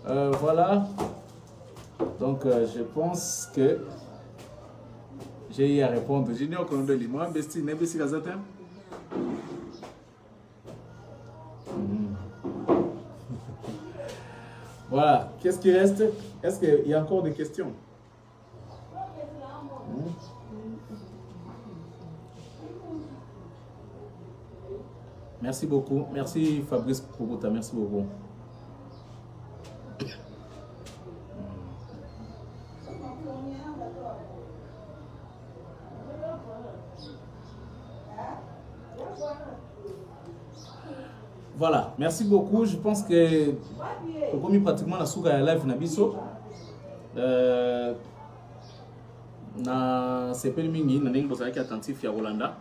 Voilà. Donc, je pense que j'ai eu à répondre. Junior Kondoli, moi, bestie, n'est pas si gazette. Voilà. Qu'est-ce qui reste? Est-ce qu'il y a encore des questions? Merci beaucoup. Merci Fabrice Pobota. Merci beaucoup. Voilà, merci beaucoup. Je pense que comme pratiquement la souga ya live nabiso na sepeli mingi na ndenge bozalaki attentif ya Rolanda.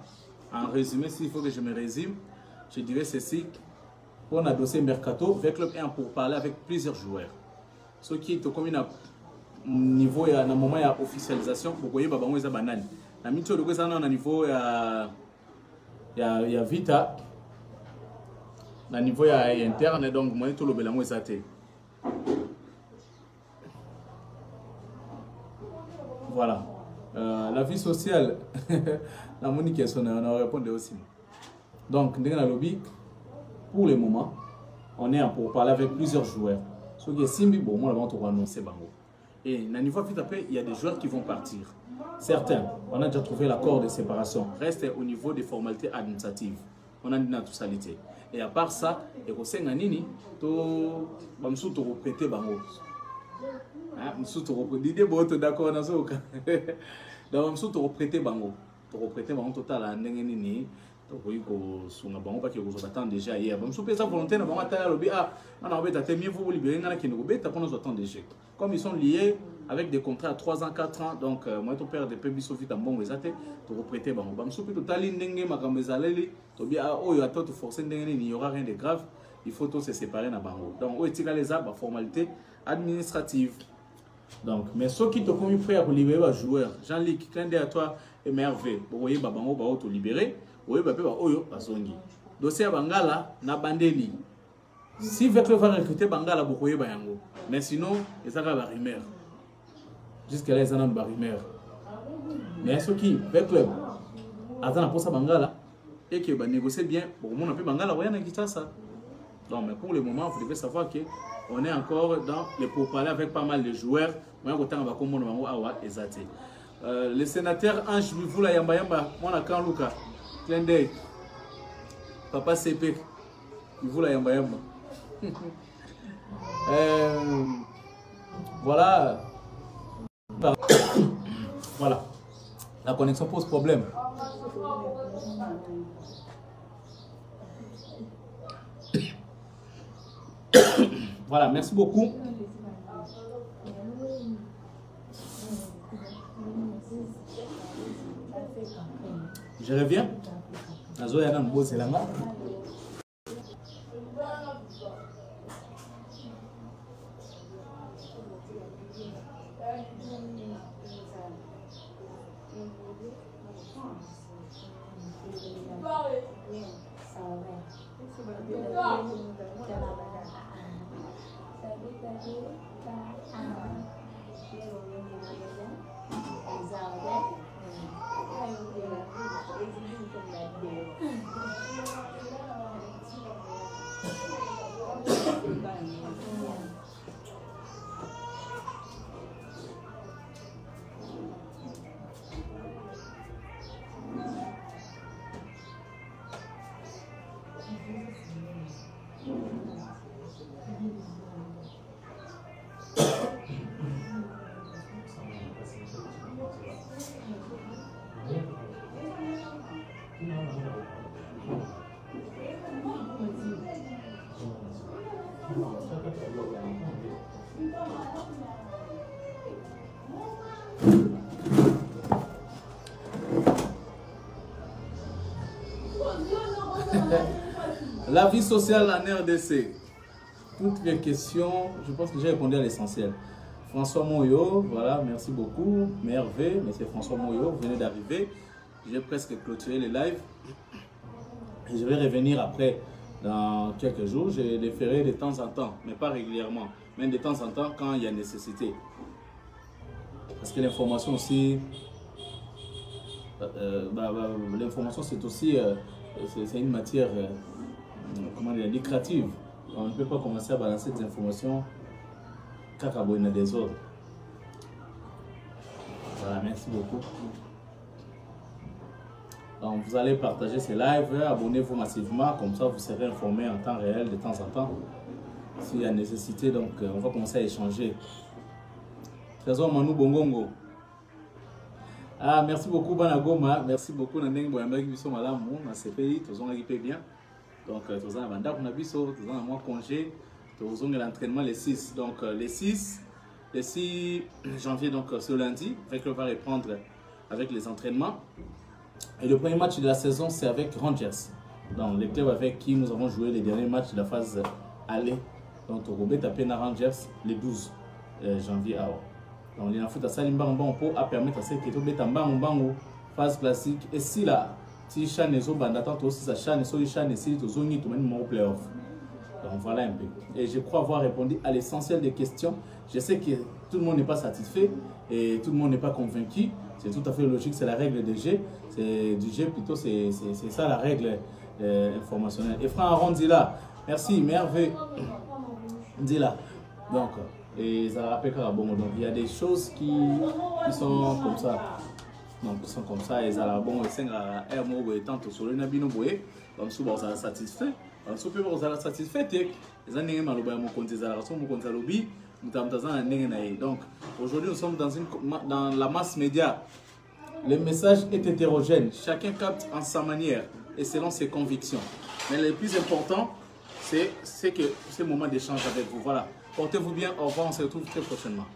En résumé, s'il faut que je me résume, je dirais ceci: pour un dossier mercato, V-Club est pour parler avec plusieurs joueurs. Ce qui est comme un niveau ya na moment ya officialisation, vous voyez babango eza banani. Na mito de ça na niveau ya Vita. Na niveau interne, donc moi tout le belango est athée. Voilà. La vie sociale, la monique est sonne, on a répondu aussi. Donc, dans le lobby, pour le moment, on est pour parler avec plusieurs joueurs. Ce qui est simple, bon, moi, on va annoncer Bango. Et à niveau Vita, il y a des joueurs qui vont partir. Certains, on a déjà trouvé l'accord de séparation. Reste au niveau des formalités administratives. On a dit dans tout ça. Et à part ça, et au sein de Nini, tout va me prêter Bango. L'idée est d'accord dans ce cas. Donc, je vais prêter Bango. Je vais prêter Bango total à Nini. Donc, je vais attendre déjà hier. Je vais volonté de me comme ils sont liés avec des contrats à 3 ans, 4 ans, donc moi, ton père de Pébiso vite en bon, tu vas prêter Bango. Je vais totalement il n'y aura rien de grave. Il faut tous se séparer dans Bango. Donc, on est les formalités administratives. Donc, mais ceux qui te commis prêt à libérer les joueurs, Jean-Luc, clin d'œil à toi et Merveille, vous voyez, Bango va te libérer, vous voyez, Oyo, Bazongi. Dossier à Bangala, na Bandeli. Si Vecleur va recruter Bangala, vous voyez, Bayango. Mais sinon, ils ont la rumeur. Jusqu'à là, ils ont la rumeur. Mais ceux qui, Vecleur, attendent pour ça Bangala, et qui va négocier bien, pour moi, on peut Bangala, rien à ça. Donc, mais pour le moment, vous devez savoir que on est encore dans les pourparlers avec pas mal de joueurs. Le sénateur Ange Bivula Yamba Yamba, moi na kan Luka, clin d'œil. Papa CP, Bivula Yamba Yamba. Voilà. Voilà. La connexion pose problème. Voilà, merci beaucoup. Je reviens. La vie sociale en RDC. Toutes les questions, je pense que j'ai répondu à l'essentiel. François Moyo, voilà, merci beaucoup. Merveille, monsieur François Moyo, vous venez d'arriver. J'ai presque clôturé les lives. Et je vais revenir après, dans quelques jours. Je les ferai de temps en temps, mais pas régulièrement. Mais de temps en temps, quand il y a nécessité. Parce que l'information aussi, l'information c'est aussi, c'est une matière, comment dire, lucrative. On ne peut pas commencer à balancer des informations car il y a des ordres. Voilà, merci beaucoup. Donc, vous allez partager ces lives, abonnez-vous massivement, comme ça vous serez informé en temps réel de temps en temps s'il y a nécessité. Donc, on va commencer à échanger. Trésor Manu Bongongo. Ah, merci beaucoup Banagoma, merci beaucoup Nandeng Boyambaki Biso Malamu, na CPI, tous on bien. Donc, tous en avant, on a vu ça, tous en mois congé, tous en l'entraînement les 6. Donc, les 6 janvier, donc ce lundi, avec le va reprendre avec les entraînements. Et le premier match de la saison, c'est avec Rangers. Donc, les clubs avec qui nous avons joué les derniers matchs de la phase aller. Donc, au Robert Tapena Rangers, le 12 janvier. Donc, il y a un foot à Salimbango pour permettre à ceux qui sont en phase classique. Et si là, si Chan est au bandatant, aussi sa Chan est au Chan et si tu es au playoff. Donc, voilà un peu. Et je crois avoir répondu à l'essentiel des questions. Je sais que tout le monde n'est pas satisfait et tout le monde n'est pas convaincu. C'est tout à fait logique, c'est la règle du jeu. C'est du jeu plutôt, c'est ça la règle informationnelle. Et Franck Aron dit là, merci, merveilleux. Dit là. Donc, et ça rappelle qu'à bon, donc il y a des choses qui sont comme ça. Donc, ils sont comme ça et ça a bon, et c'est un RMO et tant sur le Nabino Boé. Donc, souvent, ça satisfait. Donc, souvent, ça satisfait. Les années, mon compte des alations, mon compte à lobby. Donc, aujourd'hui, nous sommes dans la masse média. Le message est hétérogène. Chacun capte en sa manière et selon ses convictions. Mais le plus important, c'est que ce moment d'échange avec vous. Voilà. Portez-vous bien. Au revoir. On se retrouve très prochainement.